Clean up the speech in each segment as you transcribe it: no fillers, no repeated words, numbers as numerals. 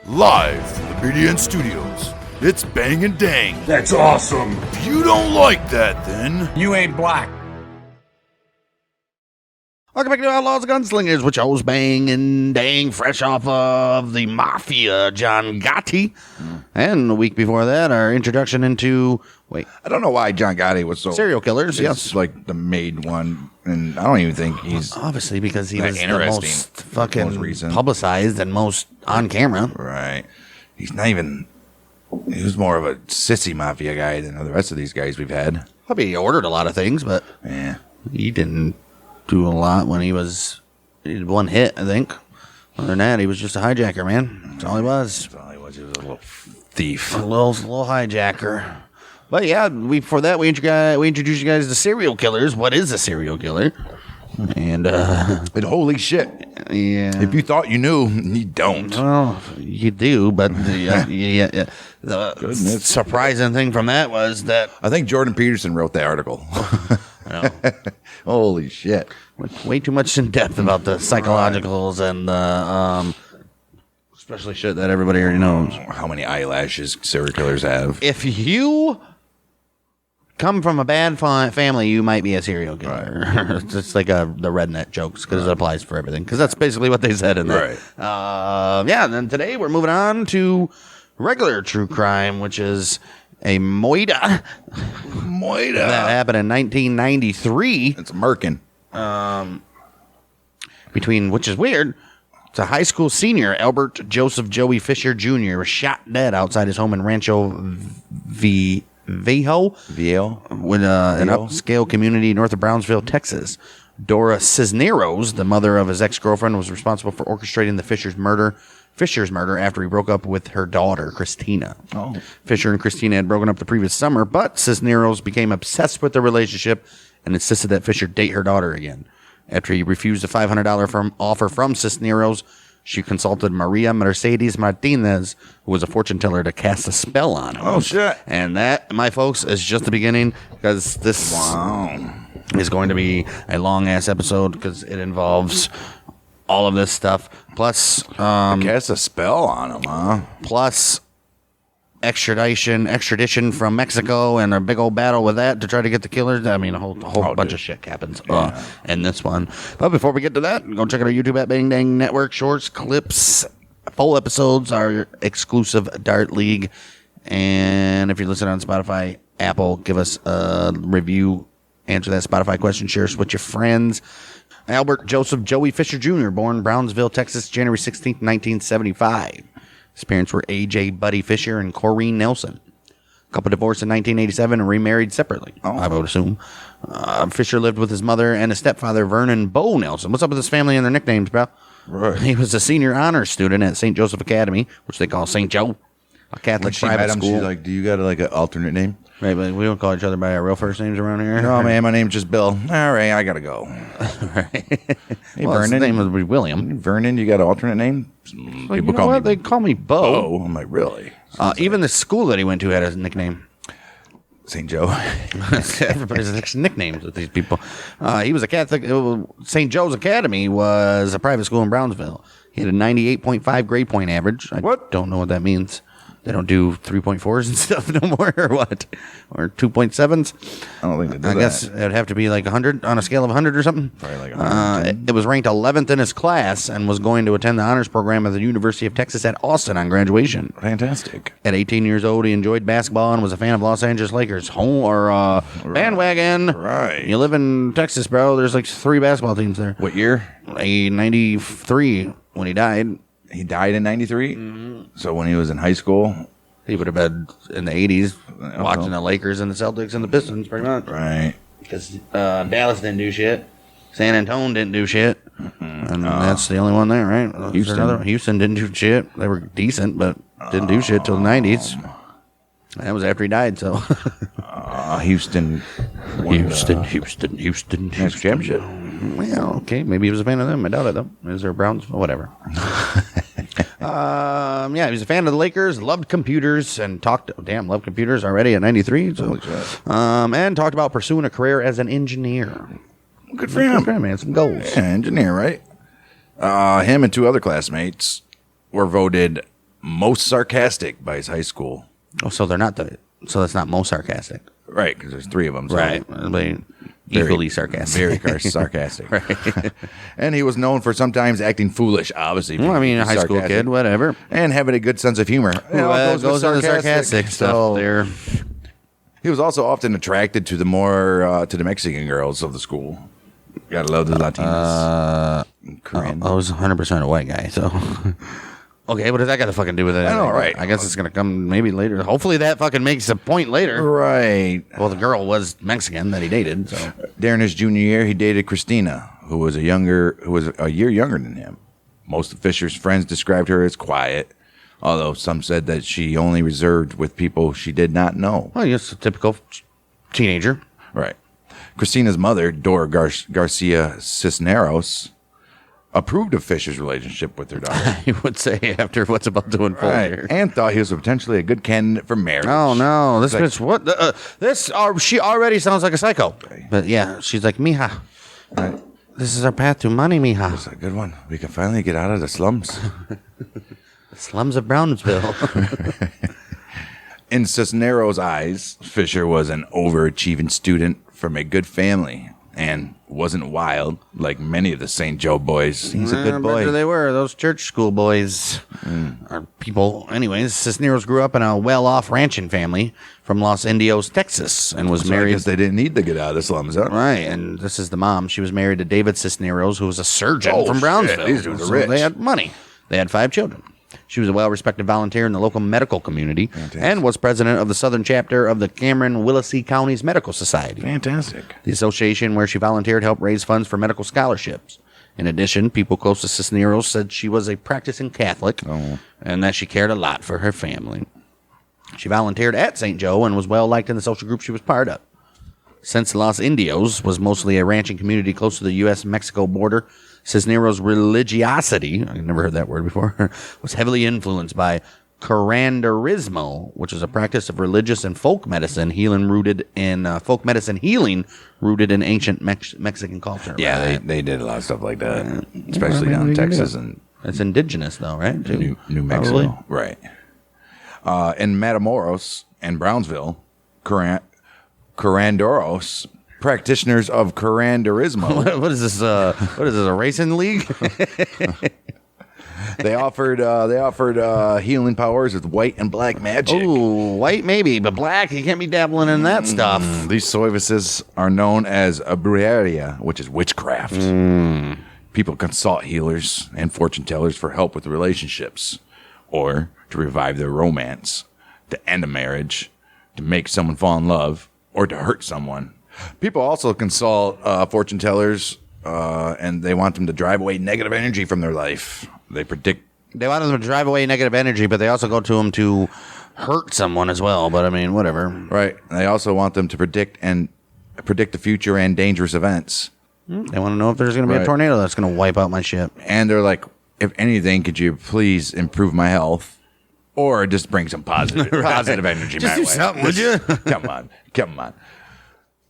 Live from the BDN Studios, it's Bang and Dang. That's awesome. If you don't like that, then You ain't black. Welcome back to Outlaws, Gunslingers, which I was Bang and Dang, fresh off of the Mafia, John Gotti. And the week before that, our introduction into, I don't know why John Gotti was so... serial killers, yes. It's like the main one, and I don't even think he's... Obviously, because he that was the interesting. most fucking Most recent. publicized and most on camera. Right. He's not even... He was more of a sissy mafia guy than the rest of these guys we've had. Probably he ordered a lot of things, but Yeah. he didn't do a lot when he had one hit, I think. Other than that, he was just a hijacker, man. That's all he was. That's all he was. He was a little thief. A little hijacker. But yeah, before that, we introduced you guys to serial killers. What is a serial killer? And And holy shit. yeah, If you thought you knew, you don't. well, you do. But the Goodness. surprising thing from that was that I think Jordan Peterson wrote that article. Holy shit. went way too much in depth about the psychologicals and the especially shit that everybody already knows. How many eyelashes serial killers have. If you come from a bad family, you might be a serial killer. It's just like the redneck jokes, because it applies for everything. Because that's basically what they said in there. Right. Yeah, and then today we're moving on to regular true crime, which is a moida that happened in 1993 It's Merkin. which is weird. It's a high school senior, Albert Joseph Joey Fischer Jr., was shot dead outside his home in Rancho Viejo, with an upscale community north of Brownsville, Texas. Dora Cisneros, the mother of his ex-girlfriend, was responsible for orchestrating the Fisher's murder after he broke up with her daughter, Christina. Oh. Fisher and Christina had broken up the previous summer, but Cisneros became obsessed with the relationship and insisted that Fisher date her daughter again. After he refused a $500 offer from Cisneros, she consulted Maria Mercedes Martinez, who was a fortune teller, to cast a spell on him. Oh, shit. And that, my folks, is just the beginning, because this is going to be a long-ass episode, because it involves all of this stuff, plus Cast a spell on him, huh? plus extradition from Mexico, and a big old battle with that to try to get the killers. I mean, a whole bunch of shit happens in this one. But before we get to that, go check out our YouTube at Bang Dang Network. Shorts, clips, full episodes, our exclusive Dart League. And if you're listening on Spotify, Apple, give us a review, answer that Spotify question, share us with your friends. Albert Joseph Joey Fischer Jr., born Brownsville, Texas, January 16th, 1975. His parents were A.J. Buddy Fisher and Corrine Nelson. Couple divorced in 1987 and remarried separately, I would assume. Fisher lived with his mother and his stepfather, Vernon Bo Nelson. What's up with his family and their nicknames, bro? Right. He was a senior honors student at St. Joseph Academy, which they call St. Joe, a Catholic She private met him, school. she's like, do you got like an alternate name? Right, but we don't call each other by our real first names around here. No, man, my name's just Bill. All right, I gotta go. Right. Hey, Well, his Vernon. name would be William. Vernon, you got an alternate name? Well, you know what? They call me Bo. Oh, I'm like, really? Even the school that he went to had a nickname. St. Joe. Everybody's nicknames with these people. He was a Catholic. St. Joe's Academy was a private school in Brownsville. He had a 98.5 grade point average. I don't know what that means. They don't do 3.4s and stuff no more, or what? Or 2.7s? I don't think they do I that. guess it'd have to be like 100 on a scale of 100 or something. Probably like 110. It was ranked 11th in his class and was going to attend the honors program at the University of Texas at Austin on graduation. Fantastic. At 18 years old, he enjoyed basketball and was a fan of Los Angeles Lakers. Bandwagon. Right. You live in Texas, bro. There's like 3 basketball teams there. What year? 93 when he died. He died in 93? So when he was in high school? He would have been in the 80s watching the Lakers and the Celtics and the Pistons, pretty much. Right. Because Dallas didn't do shit. San Antonio didn't do shit. And that's the only one there, right? Houston didn't do shit. They were decent, but didn't do shit till the 90s. That was after he died, so. Houston. Houston. Next championship. Well, okay. Maybe he was a fan of them. I doubt it, though. Is there Browns? Whatever. Yeah, he was a fan of the Lakers, loved computers, and loved computers already at 93. So, and talked about pursuing a career as an engineer. Good for him. Good for him, man. Some goals. Yeah, engineer, right? Him and 2 other classmates were voted most sarcastic by his high school. Oh, so that's not most sarcastic. Right, because there's 3 of them. So Right. Equally sarcastic. Very sarcastic. Right. And he was known for sometimes acting foolish, obviously. Well, I mean, a high school sarcastic, kid, whatever. And having a good sense of humor. Well, goes on the sarcastic stuff there. He was also often attracted to the Mexican girls of the school. Gotta love the Latinas. Korean. I was 100% a white guy, so... Okay, what does that got to fucking do with it? I know, right? I guess it's going to come maybe later. Hopefully that fucking makes a point later. Right. Well, the girl was Mexican that he dated, so... During his junior year, he dated Christina, who was a year younger than him. Most of Fisher's friends described her as quiet, although some said that she only reserved with people she did not know. Well, yes, a typical teenager. Right. Christina's mother, Dora Garcia Cisneros, approved of Fisher's relationship with their daughter. You would say after what's about to unfold here. And thought he was potentially a good candidate for marriage. Oh, no. This bitch, what? She already sounds like a psycho. Okay. But yeah, she's like, mija, Right. this is our path to money, mija. That's a good one. We can finally get out of the slums. The slums of Brownsville. In Cisneros' eyes, Fisher was an overachieving student from a good family and wasn't wild like many of the St. Joe boys. He's a good boy. They were, those church school boys. Or people. Anyways, Cisneros grew up in a well-off ranching family from Los Indios, Texas, and was married. I guess they didn't need to get out of the slums, huh? Right, and this is the mom. She was married to David Cisneros, who was a surgeon from Brownsville. These dudes are So rich. they had money. They had 5 children. She was a well-respected volunteer in the local medical community and was president of the southern chapter of the Cameron-Willacy County's Medical Society. Fantastic. The association where she volunteered helped raise funds for medical scholarships. In addition, people close to Cisneros said she was a practicing Catholic and that she cared a lot for her family. She volunteered at St. Joe and was well-liked in the social group she was part of. Since Los Indios was mostly a ranching community close to the U.S.-Mexico border, Cisneros' religiosity, I've never heard that word before, was heavily influenced by curanderismo, which is a practice of religious and folk medicine healing rooted in rooted in ancient Mexican culture. Yeah, right? they did a lot of stuff like that, especially down in Texas and It's indigenous, though, right? New Mexico. Probably. Right. In Matamoros and Brownsville, curanderos, practitioners of curanderismo, What is this? What is this? A racing league? they offered healing powers with white and black magic. Ooh, white maybe, but black. You can't be dabbling in that stuff. These services are known as a brujeria, which is witchcraft. People consult healers and fortune tellers for help with relationships, or to revive their romance, to end a marriage, to make someone fall in love, or to hurt someone. People also consult fortune tellers, and they want them to drive away negative energy from their life. They want them to drive away negative energy, but they also go to them to hurt someone as well. But I mean, whatever. Right. They also want them to predict the future and dangerous events. They want to know if there's going to be a tornado that's going to wipe out my ship. And they're like, if anything, could you please improve my health, or just bring some positive energy Just my do way? something, would you? Come on.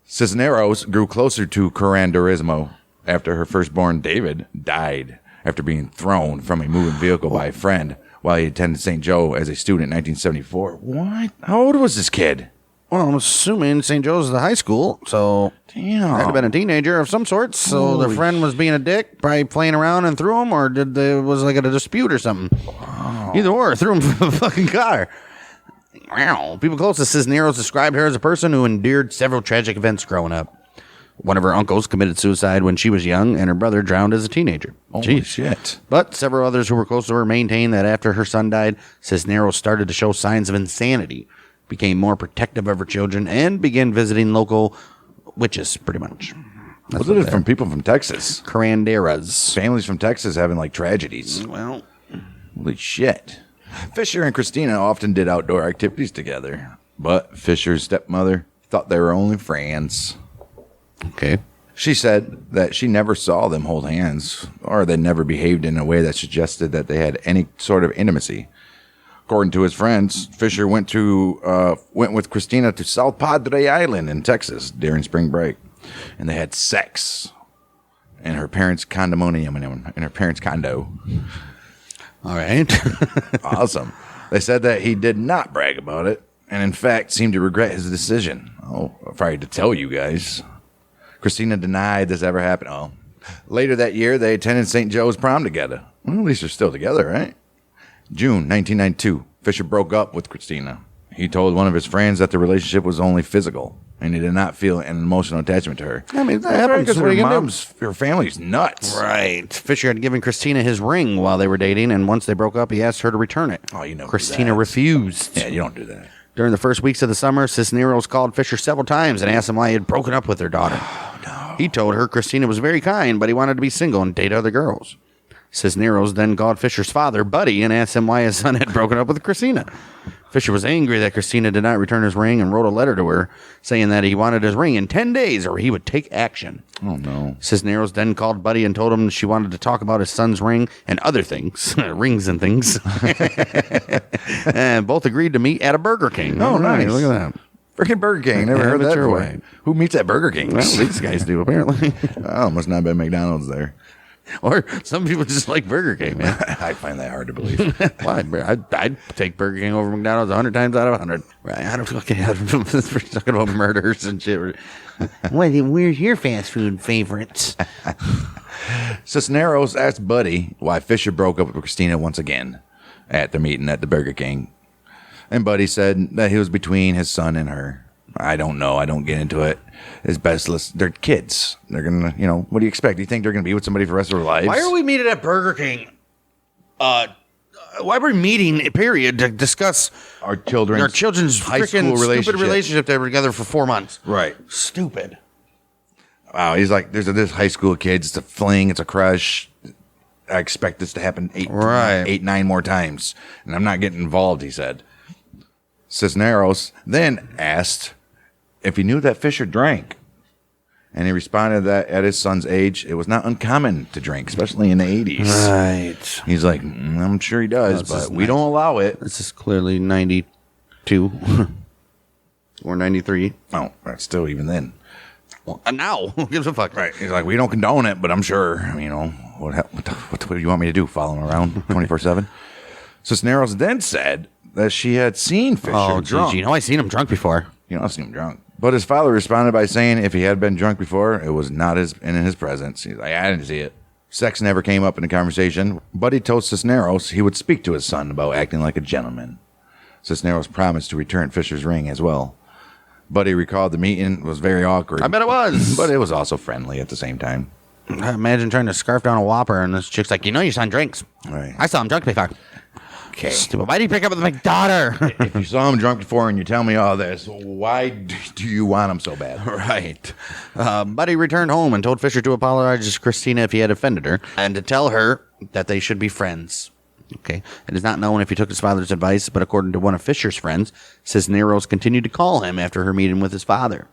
Cisneros grew closer to curanderismo after her firstborn David died after being thrown from a moving vehicle by a friend while he attended St. Joe as a student in 1974. What? How old was this kid? Well, I'm assuming St. Joe's is the high school, so Damn. had to have been a teenager of some sort. So the friend was being a dick, probably playing around and threw him, or was like a dispute or something. Either or, threw him from a fucking car. Wow. People close to Cisneros described her as a person who endured several tragic events growing up. One of her uncles committed suicide when she was young, and her brother drowned as a teenager. Holy shit. But several others who were close to her maintained that after her son died, Cisneros started to show signs of insanity, became more protective of her children, and began visiting local witches, pretty much. What's it from people from Texas? Curanderas. Families from Texas having like tragedies. Well, Holy shit. Fisher and Christina often did outdoor activities together, but Fisher's stepmother thought they were only friends. okay. She said that she never saw them hold hands, or they never behaved in a way that suggested that they had any sort of intimacy. According to his friends, Fisher went with Christina to South Padre Island in Texas during spring break, and they had sex in her parents' condominium, in her parents' condo. All right. Awesome. They said that he did not brag about it, and in fact seemed to regret his decision. Oh, afraid to tell you guys. Christina denied this ever happened. Oh, later that year, they attended St. Joe's prom together. Well, at least they're still together, right? June 1992, Fischer broke up with Christina. He told one of his friends that the relationship was only physical, and he did not feel an emotional attachment to her. I mean, that happens. Because What are you gonna do? her family's nuts. Right. Fisher had given Christina his ring while they were dating, and once they broke up, he asked her to return it. Oh, you know. Christina refused. Yeah, you don't do that. During the first weeks of the summer, Cisneros called Fisher several times and asked him why he had broken up with their daughter. Oh, no. He told her Christina was very kind, but he wanted to be single and date other girls. Cisneros then called Fisher's father, Buddy, and asked him why his son had broken up with Christina. Fisher was angry that Christina did not return his ring and wrote a letter to her saying that he wanted his ring in 10 days or he would take action. Oh, no. Cisneros then called Buddy and told him she wanted to talk about his son's ring and other things, rings and things. And both agreed to meet at a Burger King. Oh, nice. Look at that. Freaking Burger King. Never Have heard it that your before. way. Who meets at Burger King? Well, these guys do, apparently. Oh, must not have been McDonald's there. Or some people just like Burger King, man. I find that hard to believe. Why? I'd take Burger King over McDonald's 100 times out of 100. Right? I don't. Okay, we're talking about murders and shit. Where's your fast food favorites? Cisneros asked Buddy why Fisher broke up with Christina once again at the meeting at the Burger King. And Buddy said that he was between his son and her. I don't know. I don't get into it. It's best. They're kids. They're going to, what do you expect? Do you think they're going to be with somebody for the rest of their lives? Why are we meeting at Burger King? Why are we meeting, period, to discuss our children's high freaking school stupid relationship they were together for 4 months? Right. Stupid. Wow. He's like, there's this high school kid. It's a fling. It's a crush. I expect this to happen 9 more times. And I'm not getting involved, he said. Cisneros then asked if he knew that Fisher drank. And he responded that at his son's age, it was not uncommon to drink, especially in the 80s. Right. He's like, I'm sure he does, but we don't allow it. This is clearly 92 or 93. Oh, that's still even then. Well, now, who gives a fuck? Right. He's like, we don't condone it, but I'm sure, what do you want me to do? Follow him around 24/7? Cisneros then said that she had seen Fisher drunk. I seen him drunk before. I've seen him drunk. But his father responded by saying if he had been drunk before, it was not in his presence. He's like, I didn't see it. Sex never came up in the conversation, but he told Cisneros he would speak to his son about acting like a gentleman. Cisneros promised to return Fisher's ring as well. But he recalled the meeting was very awkward. I bet it was. But it was also friendly at the same time. Imagine trying to scarf down a Whopper and this chick's like, your son drinks. Right. I saw him drunk before. Okay. Stupid. Why did he break up with my daughter? If you saw him drunk before and you tell me all this, why do you want him so bad? Right. Buddy returned home and told Fisher to apologize to Christina if he had offended her and to tell her that they should be friends. Okay. It is not known if he took his father's advice, but according to one of Fisher's friends, Cisneros continued to call him after her meeting with his father.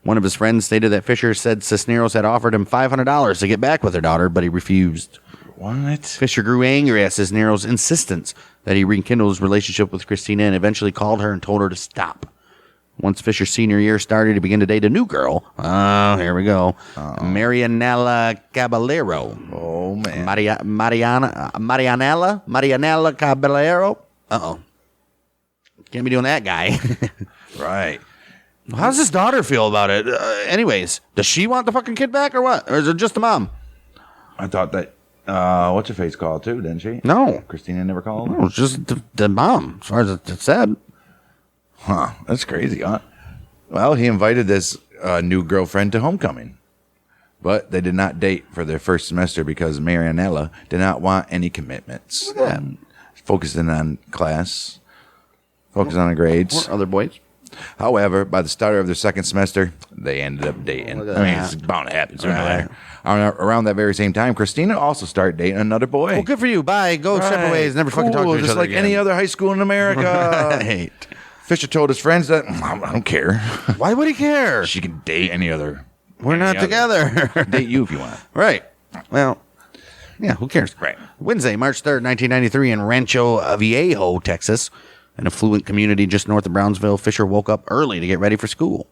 One of his friends stated that Fisher said Cisneros had offered him $500 to get back with her daughter, but he refused. What? Fisher grew angry at Cisneros' insistence that he rekindle his relationship with Christina and eventually called her and told her to stop. Once Fisher's senior year started, he began to date a new girl. Oh, here we go. Marianella Caballero. Oh, man. Marianella Caballero. Uh-oh. Can't be doing that guy. Right. How does his daughter feel about it? Anyways, does she want the fucking kid back or what? Or is it just the mom? I thought that, what's her face called too, didn't she? No. Christina never called? No, it's just the mom, as far as it said. Huh. That's crazy, huh? Well, he invited this new girlfriend to homecoming. But they did not date for their first semester because Marianella did not want any commitments. Focusing on class. Focusing on the grades. Or other boys. However, by the start of their second semester, they ended up dating. I mean, it's bound to happen sooner or later. Around that very same time, Christina also started dating another boy. Well, good for you. Bye. Go separate ways. Never fucking talk to each just other like again. any other high school in America. Right. Fisher told his friends that, I don't care. Why would he care? She can date any other. We're not together. Date you if you want. Right. Well, yeah, who cares? Right. Wednesday, March 3rd, 1993, in Rancho Viejo, Texas, an affluent community just north of Brownsville, Fisher woke up early to get ready for school.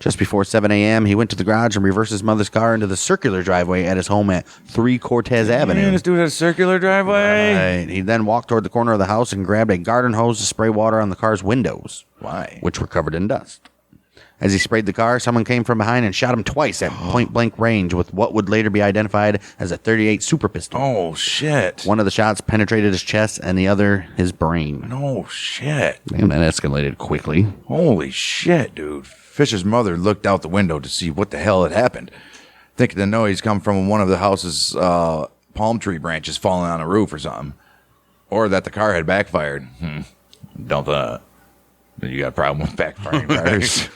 Just before 7 a.m., he went to the garage and reversed his mother's car into the circular driveway at his home at 3 Cortez Avenue. Man, this dude had a circular driveway. Right. He then walked toward the corner of the house and grabbed a garden hose to spray water on the car's windows. Why? Which were covered in dust. As he sprayed the car, someone came from behind and shot him twice at point-blank range with what would later be identified as a .38 Super Pistol. Oh, shit. One of the shots penetrated his chest and the other his brain. No shit. And that escalated quickly. Holy shit, dude. Fisher's mother looked out the window to see what the hell had happened, thinking the noise come from one of the house's palm tree branches falling on the roof or something, or that the car had backfired. Don't you got a problem with backfiring cars?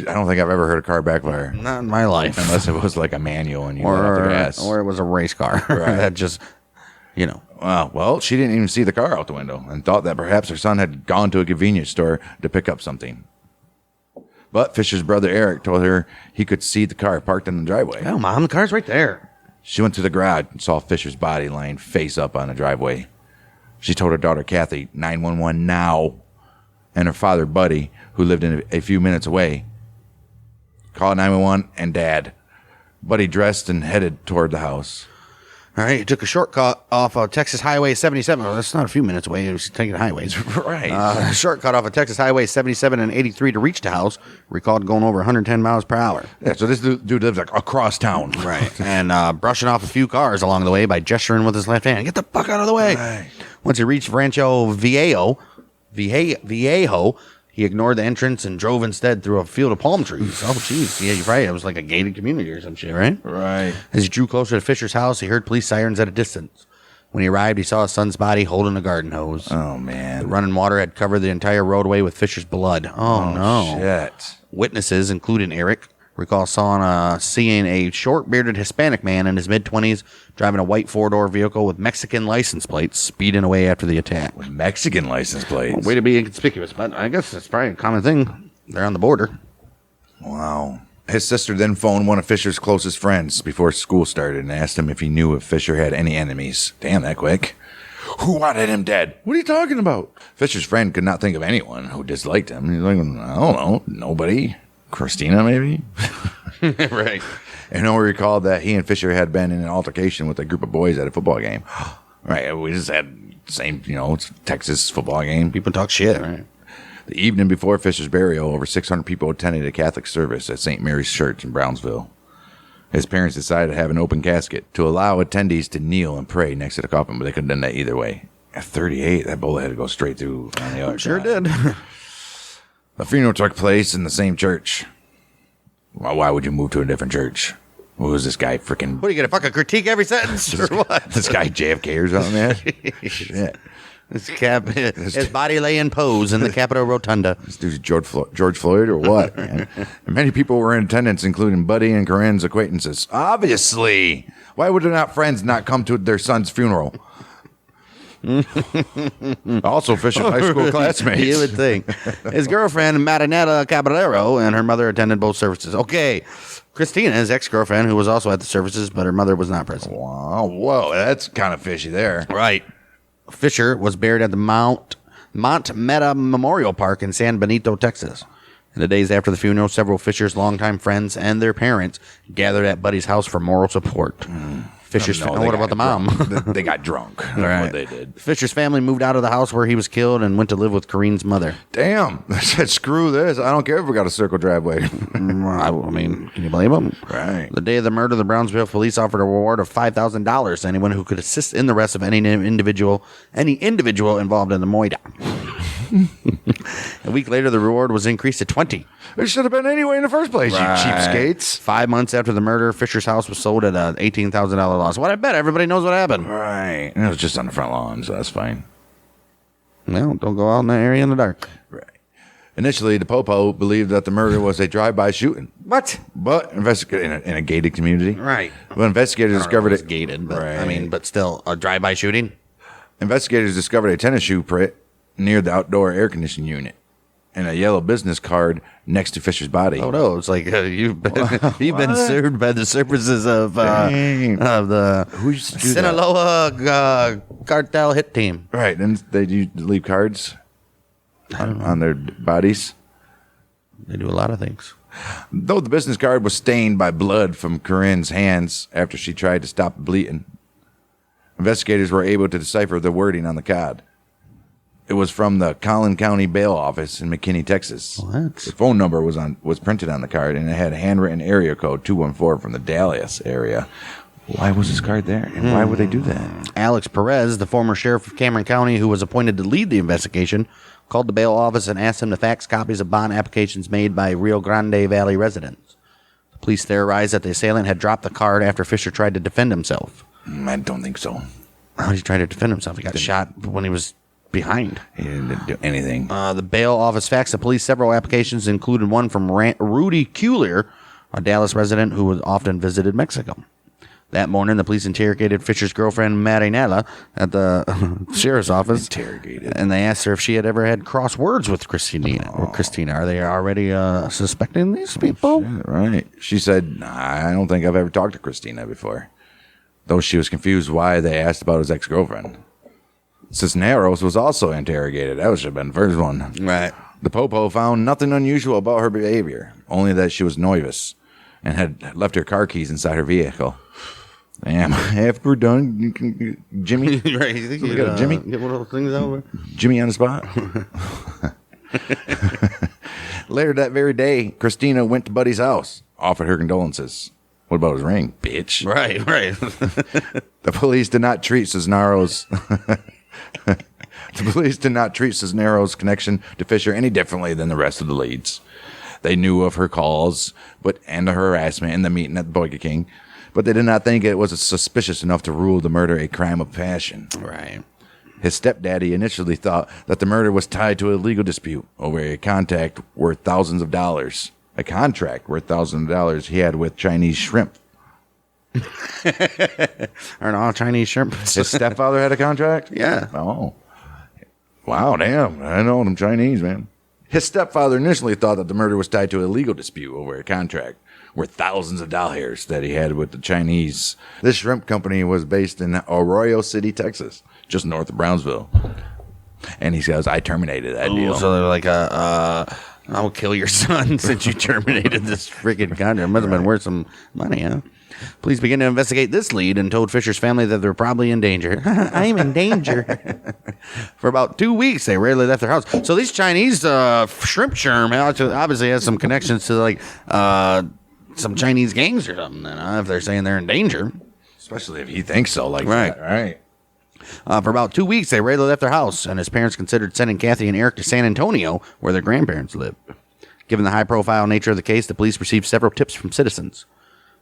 I don't think I've ever heard a car backfire. Not in my life. Unless it was like a manual and you let out the gas. Or it was a race car. Right. That just, Well, she didn't even see the car out the window and thought that perhaps her son had gone to a convenience store to pick up something. But Fisher's brother Eric told her he could see the car parked in the driveway. Oh, Mom, the car's right there. She went to the garage and saw Fisher's body laying face up on the driveway. She told her daughter Kathy, 911 now, and her father Buddy, who lived a few minutes away, called 911 and Dad. Buddy dressed and headed toward the house. All right, he took a shortcut off of Texas Highway 77. Well, that's not a few minutes away. He was taking highways. Right. A shortcut off of Texas Highway 77 and 83 to reach the house. Recalled going over 110 miles per hour. Yeah, so this dude lives like across town. Right. And brushing off a few cars along the way by gesturing with his left hand. Get the fuck out of the way. Right. Once he reached Rancho Viejo, he ignored the entrance and drove instead through a field of palm trees. Oh, jeez. Yeah, you're right. It was like a gated community or some shit, right? Right. As he drew closer to Fisher's house, he heard police sirens at a distance. When he arrived, he saw his son's body holding a garden hose. Oh, man. The running water had covered the entire roadway with Fisher's blood. Oh, no. Shit. Witnesses, including Eric, recall seeing a short-bearded Hispanic man in his mid-20s driving a white four-door vehicle with Mexican license plates speeding away after the attack. With Mexican license plates. Way to be inconspicuous, but I guess that's probably a common thing. They're on the border. Wow. His sister then phoned one of Fisher's closest friends before school started and asked him if he knew if Fisher had any enemies. Damn, that quick. Who wanted him dead? What are you talking about? Fisher's friend could not think of anyone who disliked him. He's like, I don't know, nobody. Christina, maybe? Right. And Owen recalled that he and Fisher had been in an altercation with a group of boys at a football game. Right, we just had the same, it's a Texas football game. People talk shit, right? The evening before Fisher's burial, over 600 people attended a Catholic service at St. Mary's Church in Brownsville. His parents decided to have an open casket to allow attendees to kneel and pray next to the coffin, but they couldn't have done that either way. At 38, that bullet had to go straight through on the other Sure side. did. The funeral took place in the same church. Well, why would you move to a different church? What was this guy freaking... What, are you going to fucking critique every sentence or what? This guy JFK or something, man? Shit. His body lay in pose in the Capitol Rotunda. This dude's George Floyd or what, man? And many people were in attendance, including Buddy and Corinne's acquaintances. Obviously. Why would their friends not come to their son's funeral? Also, Fisher's high school classmates. You would think. His girlfriend, Marinetta Caballero, and her mother attended both services. Okay. Christina, his ex-girlfriend, who was also at the services, but her mother was not present. Wow. Whoa, that's kind of fishy there. Right. Fisher was buried at the Mount Meta Memorial Park in San Benito, Texas. In the days after the funeral, several Fisher's longtime friends and their parents gathered at Buddy's house for moral support. Fisher's what about the mom? They got drunk. That's right. what they did. Fisher's family moved out of the house where he was killed and went to live with Corinne's mother. Damn. I said, screw this. I don't care if we got a circle driveway. I mean, can you blame him? Right. The day of the murder, the Brownsville police offered a reward of $5,000 to anyone who could assist in the arrest of any individual involved in the moida. A week later, the reward was increased to 20. It should have been anyway in the first place, Right. you cheapskates. 5 months after the murder, Fisher's house was sold at an $18,000 loss. What I bet everybody knows what happened. Right. And it was just on the front lawn, so that's fine. No, don't go out in that area in the dark. Right. Initially, the Popo believed that the murder was a drive-by shooting. What? But investigators in a gated community. Right. But investigators discovered it's gated, but Right. I mean, but still, a drive-by shooting? Investigators discovered a tennis shoe print near the outdoor air conditioning unit and a yellow business card next to Fisher's body. Oh no! It's like you've been served by the services of the Who used to do Sinaloa cartel hit team. Right, and they leave cards on their bodies. They do a lot of things. Though the business card was stained by blood from Corinne's hands after she tried to stop the bleeding, investigators were able to decipher the wording on the card. It was from the Collin County Bail Office in McKinney, Texas. What? The phone number was printed on the card, and it had a handwritten area code 214 from the Dallas area. Why was this card there, and why would they do that? Alex Perez, the former sheriff of Cameron County who was appointed to lead the investigation, called the bail office and asked them to fax copies of bond applications made by Rio Grande Valley residents. The police theorized that the assailant had dropped the card after Fisher tried to defend himself. I don't think so. How did he try to defend himself? He got shot when he was behind. He didn't do anything. The bail office faxed the police several applications, including one from Rudy Culier, a Dallas resident who was often visited Mexico. That morning, the police interrogated Fisher's girlfriend, Marinella, at the sheriff's office. Interrogated. And they asked her if she had ever had cross words with Christina. Are they already suspecting these people? Shit, right. She said, I don't think I've ever talked to Christina before. Though she was confused why they asked about his ex-girlfriend. Cisneros was also interrogated. That should have been the first one. Right. The Popo found nothing unusual about her behavior, only that she was nervous and had left her car keys inside her vehicle. Damn, after we're done, Jimmy. Right, you think we got a Jimmy? Get one of those things over? Jimmy on the spot. Later that very day, Christina went to Buddy's house, offered her condolences. What about his ring, bitch? Right. The police did not treat Cisneros. The police did not treat Cisneros' connection to Fisher any differently than the rest of the leads. They knew of her calls, and the harassment and the meeting at the Burger King, but they did not think it was suspicious enough to rule the murder a crime of passion. Right. His stepdaddy initially thought that the murder was tied to a legal dispute over a contract worth thousands of dollars. A contract worth thousands of dollars he had with Chinese shrimp. Aren't all Chinese shrimp? His stepfather had a contract? Yeah. Oh. Wow, damn. I know them Chinese, man. His stepfather initially thought that the murder was tied to a legal dispute over a contract worth thousands of dollars that he had with the Chinese. This shrimp company was based in Arroyo City, Texas, just north of Brownsville. And he says, I terminated that deal. So they're like, I'll kill your son since you terminated this freaking contract. Must have been worth some money, huh? Police began to investigate this lead and told Fisher's family that they're probably in danger. I'm in danger. For about 2 weeks, they rarely left their house. So these Chinese shrimp sherm obviously has some connections to like some Chinese gangs or something. If they're saying they're in danger, especially if he thinks so, like right. that, right? For about 2 weeks, they rarely left their house, and his parents considered sending Kathy and Eric to San Antonio, where their grandparents lived. Given the high-profile nature of the case, the police received several tips from citizens.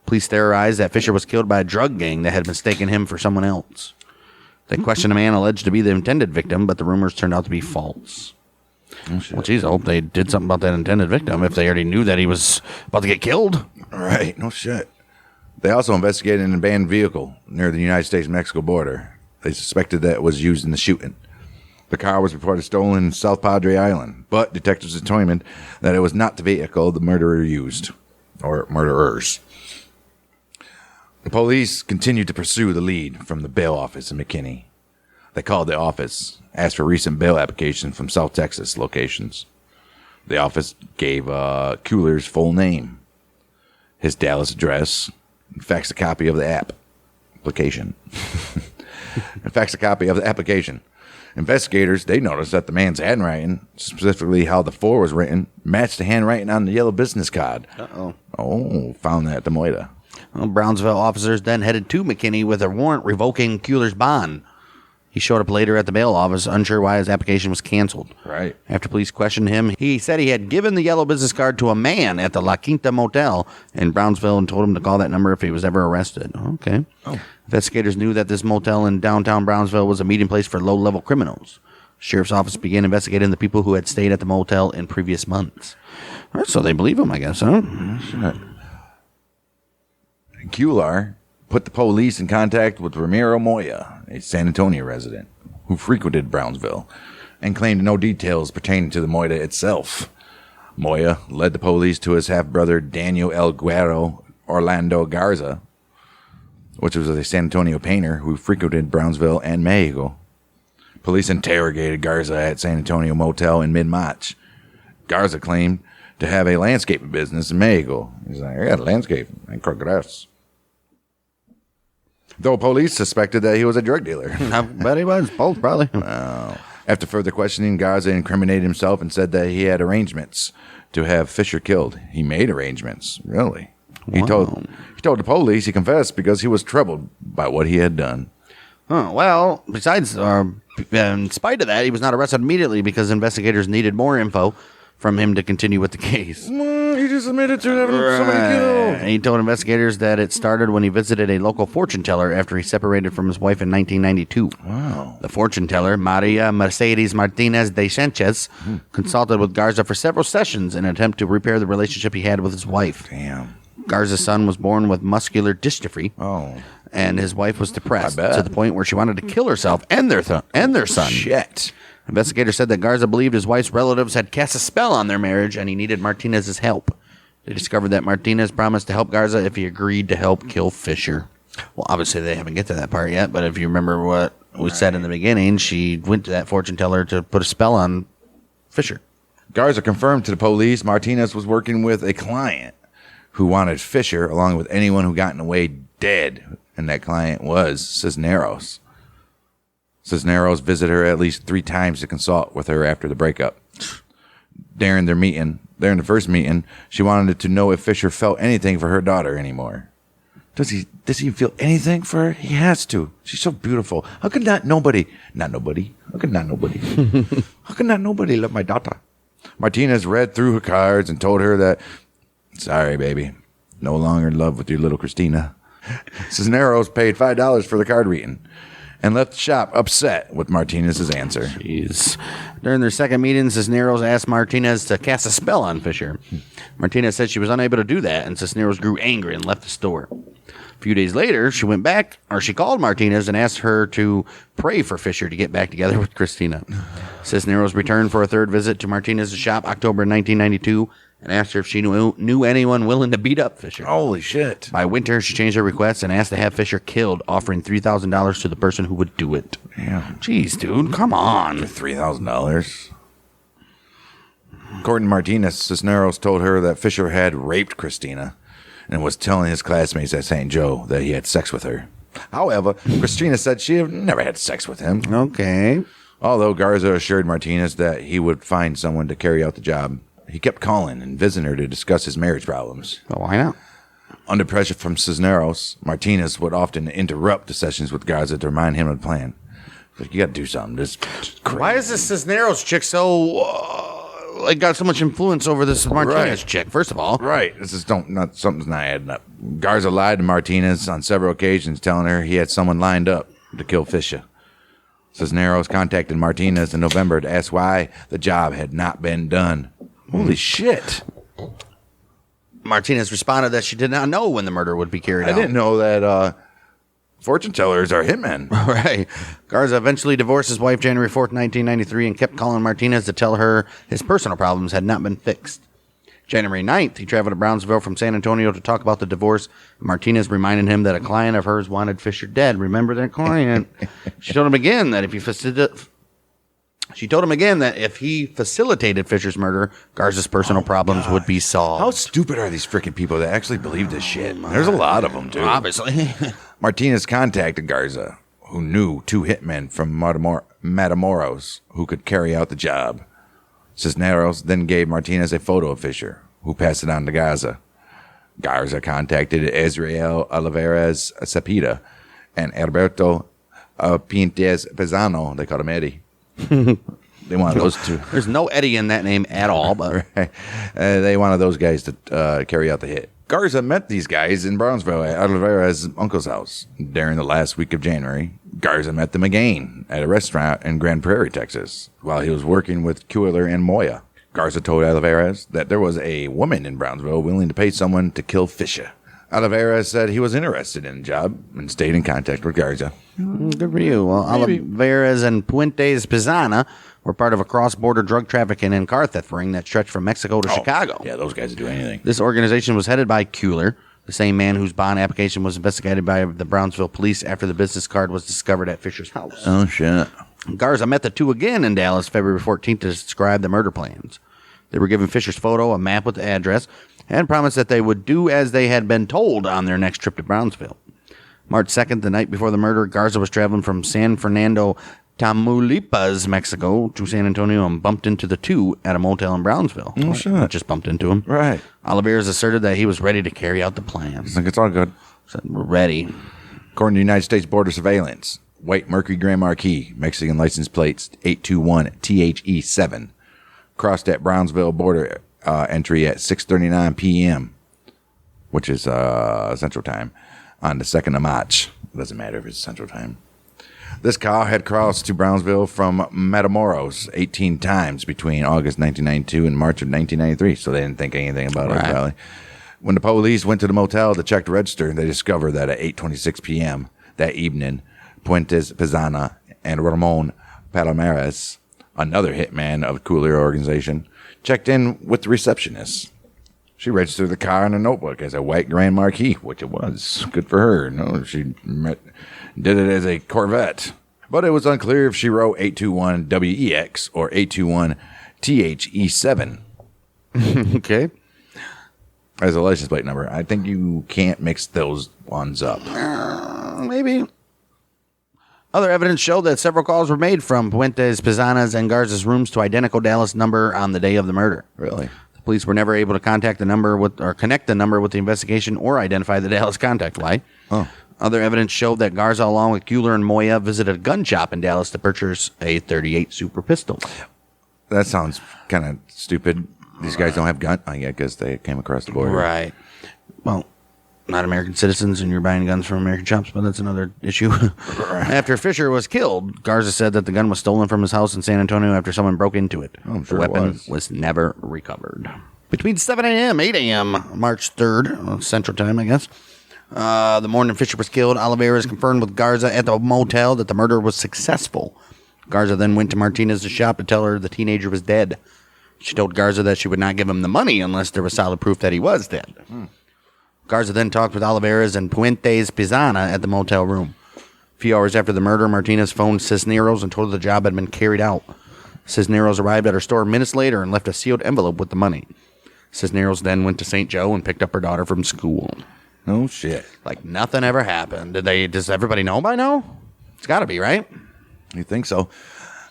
Police theorized that Fisher was killed by a drug gang that had mistaken him for someone else. They questioned a man alleged to be the intended victim, but the rumors turned out to be false. Well, geez, I hope they did something about that intended victim if they already knew that he was about to get killed. Right, no shit. They also investigated an abandoned vehicle near the United States-Mexico border. They suspected that it was used in the shooting. The car was reported stolen in South Padre Island, but detectives determined that it was not the vehicle the murderer used, or murderers. The police continued to pursue the lead from the bail office in McKinney. They called the office, asked for recent bail applications from South Texas locations. The office gave Kuhler's full name, his Dallas address, and faxed a copy of the application. Investigators, they noticed that the man's handwriting, specifically how the 4 was written, matched the handwriting on the yellow business card. Oh, found that at the Moita. Well, Brownsville officers then headed to McKinney with a warrant revoking Kuhler's bond. He showed up later at the bail office, unsure why his application was canceled. Right. After police questioned him, he said he had given the yellow business card to a man at the La Quinta Motel in Brownsville and told him to call that number if he was ever arrested. Okay. Oh. Investigators knew that this motel in downtown Brownsville was a meeting place for low-level criminals. Sheriff's office began investigating the people who had stayed at the motel in previous months. All right, so they believe him, I guess, huh? Sure. Kuhler put the police in contact with Ramiro Moya, a San Antonio resident who frequented Brownsville, and claimed no details pertaining to the Moita itself. Moya led the police to his half-brother Daniel El Guero Orlando Garza, which was a San Antonio painter who frequented Brownsville and Mexico. Police interrogated Garza at San Antonio Motel in mid-March. Garza claimed to have a landscaping business in Mexico. He's like, I got a landscape and cut grass. Though police suspected that he was a drug dealer. I bet he was. Both, probably. After further questioning, Garza incriminated himself and said that he had arrangements to have Fisher killed. He made arrangements. Really? He told the police he confessed because he was troubled by what he had done. Well, besides, in spite of that, he was not arrested immediately because investigators needed more info from him to continue with the case. He just admitted to having somebody killed. He told investigators that it started when he visited a local fortune teller after he separated from his wife in 1992. Wow. The fortune teller, Maria Mercedes Martinez de Sanchez, consulted with Garza for several sessions in an attempt to repair the relationship he had with his wife. Damn. Garza's son was born with muscular dystrophy. Oh. And his wife was depressed I bet. to the point where she wanted to kill herself and their son. Shit. Investigators said that Garza believed his wife's relatives had cast a spell on their marriage and he needed Martinez's help. They discovered that Martinez promised to help Garza if he agreed to help kill Fisher. Well, obviously they haven't get to that part yet, but if you remember what we said in the beginning, she went to that fortune teller to put a spell on Fisher. Garza confirmed to the police Martinez was working with a client who wanted Fisher, along with anyone who got in the way, dead. And that client was Cisneros. Cisneros visited her at least 3 times to consult with her after the breakup. During the first meeting, she wanted to know if Fisher felt anything for her daughter anymore. Does he feel anything for her? He has to. She's so beautiful. How could not nobody love my daughter? Martinez read through her cards and told her that, sorry, baby, no longer in love with your little Christina. Cisneros paid $5 for the card reading and left the shop upset with Martinez's answer. Jeez. During their second meeting, Cisneros asked Martinez to cast a spell on Fisher. Martinez said she was unable to do that, and Cisneros grew angry and left the store. A few days later, she called Martinez and asked her to pray for Fisher to get back together with Christina. Cisneros returned for a third visit to Martinez's shop October 1992 and asked her if she knew anyone willing to beat up Fisher. Holy shit. By winter, she changed her request and asked to have Fisher killed, offering $3,000 to the person who would do it. Damn. Jeez, dude, come on. $3,000. According to Martinez, Cisneros told her that Fisher had raped Christina and was telling his classmates at St. Joe that he had sex with her. However, Christina said she had never had sex with him. Okay. Although Garza assured Martinez that he would find someone to carry out the job, he kept calling and visiting her to discuss his marriage problems. Well, why not? Under pressure from Cisneros, Martinez would often interrupt the sessions with Garza to remind him of the plan. Like, you got to do something. This crazy. Why is this Cisneros chick so got so much influence over this Martinez chick? First of all, right? This is something's not adding up. Garza lied to Martinez on several occasions, telling her he had someone lined up to kill Fisher. Cisneros contacted Martinez in November to ask why the job had not been done. Holy shit. Martinez responded that she did not know when the murder would be carried out. I didn't know that fortune tellers are hitmen. Right. Garza eventually divorced his wife January 4th, 1993, and kept calling Martinez to tell her his personal problems had not been fixed. January 9th, he traveled to Brownsville from San Antonio to talk about the divorce. Martinez reminded him that a client of hers wanted Fisher dead. Remember that client? She told him again that if he facilitated Fisher's murder, Garza's personal problems would be solved. How stupid are these freaking people that actually believe this shit? There's a lot of them, too. Obviously. Martinez contacted Garza, who knew 2 hitmen from Matamoros who could carry out the job. Cisneros then gave Martinez a photo of Fisher, who passed it on to Garza. Garza contacted Israel Olivares Cepeda and Alberto Pintes Pizano. They called him Eddie. They wanted those 2. There's no Eddie in that name at all, but they wanted those guys to carry out the hit. Garza met these guys in Brownsville at Olivares' uncle's house. During the last week of January, Garza met them again at a restaurant in Grand Prairie, Texas, while he was working with Kuehler and Moya. Garza told Olivares that there was a woman in Brownsville willing to pay someone to kill Fisher. Olivares said he was interested in the job and stayed in contact with Garza. Good for you. Well, Olivares and Puentes Pizana were part of a cross-border drug trafficking and car theft ring that stretched from Mexico to Chicago. Yeah, those guys would do anything. This organization was headed by Kuehler, the same man whose bond application was investigated by the Brownsville police after the business card was discovered at Fisher's house. Oh, shit. Garza met the 2 again in Dallas February 14th to describe the murder plans. They were given Fisher's photo, a map with the address, and promised that they would do as they had been told on their next trip to Brownsville. March 2nd, the night before the murder, Garza was traveling from San Fernando, Tamaulipas, Mexico, to San Antonio and bumped into the two at a motel in Brownsville. Oh, shit. Just bumped into him. Right. Oliveras asserted that he was ready to carry out the plan. It's like, it's all good. Said, we're ready. According to United States Border Surveillance, white Mercury Grand Marquis, Mexican license plates 821 THE7, crossed at Brownsville border entry at 6:39 p.m., which is Central Time, on the 2nd of March. Doesn't matter if it's Central Time. This car had crossed to Brownsville from Matamoros 18 times between August 1992 and March of 1993, so they didn't think anything about it, probably. When the police went to the motel to check the register, they discovered that at 8:26 p.m. that evening, Puentes Pizana and Ramon Palomares, another hitman of the Cooler organization, checked in with the receptionist. She registered the car in a notebook as a white Grand Marquis, which it was. Good for her. No, she did it as a Corvette. But it was unclear if she wrote 821 WEX or 821 THE7. Okay. As a license plate number. I think you can't mix those ones up. Maybe. Other evidence showed that several calls were made from Puentes, Pizana's, and Garza's rooms to identical Dallas number on the day of the murder. Really? The police were never able to contact the number or connect the number with the investigation or identify the Dallas contact. Why? Oh. Other evidence showed that Garza, along with Kuehler and Moya, visited a gun shop in Dallas to purchase a .38 Super Pistol. That sounds kind of stupid. These guys don't have guns. I guess they came across the border. Right. Well, not American citizens, and you're buying guns from American shops, but that's another issue. After Fisher was killed, Garza said that the gun was stolen from his house in San Antonio after someone broke into it. Oh, I'm sure the weapon it was never recovered. Between 7 a.m. 8 a.m. March 3rd, Central Time, I guess, the morning Fisher was killed, Oliveras confirmed with Garza at the motel that the murder was successful. Garza then went to Martinez's shop to tell her the teenager was dead. She told Garza that she would not give him the money unless there was solid proof that he was dead. Garza then talked with Oliveras and Puentes Pizana at the motel room. A few hours after the murder, Martinez phoned Cisneros and told her the job had been carried out. Cisneros arrived at her store minutes later and left a sealed envelope with the money. Cisneros then went to St. Joe and picked up her daughter from school. No shit. Like nothing ever happened. Does everybody know by now? It's got to be, right? You think so?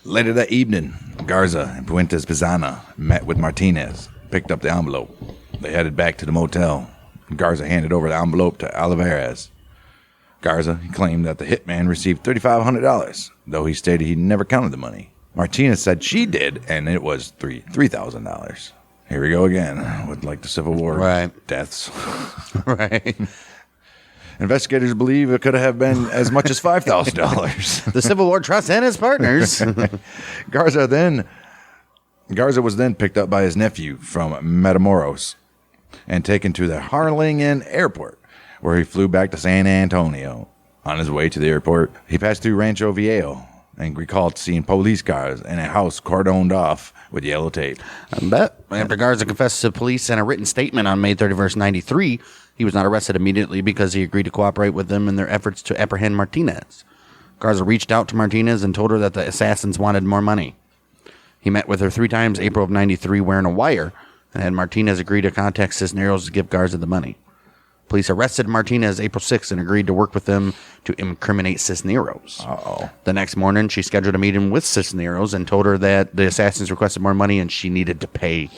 Later that evening, Garza and Puentes Pizana met with Martinez, picked up the envelope. They headed back to the motel. Garza handed over the envelope to Oliveras. Garza claimed that the hitman received $3,500, though he stated he never counted the money. Martinez said she did, and it was $3,000. Here we go again with like the Civil War deaths. Right. Investigators believe it could have been as much as $5,000. The Civil War Trust and his partners. Garza was then picked up by his nephew from Matamoros and taken to the Harlingen Airport, where he flew back to San Antonio. On his way to the airport, he passed through Rancho Viejo and recalled seeing police cars and a house cordoned off with yellow tape. I bet. After Garza confessed to police in a written statement on May 31st, 93, he was not arrested immediately because he agreed to cooperate with them in their efforts to apprehend Martinez. Garza reached out to Martinez and told her that the assassins wanted more money. He met with her 3 times April of 93 wearing a wire and had Martinez agree to contact Cisneros to give Garza the money. Police arrested Martinez April 6th and agreed to work with them to incriminate Cisneros. Uh-oh. The next morning, she scheduled a meeting with Cisneros and told her that the assassins requested more money and she needed to pay.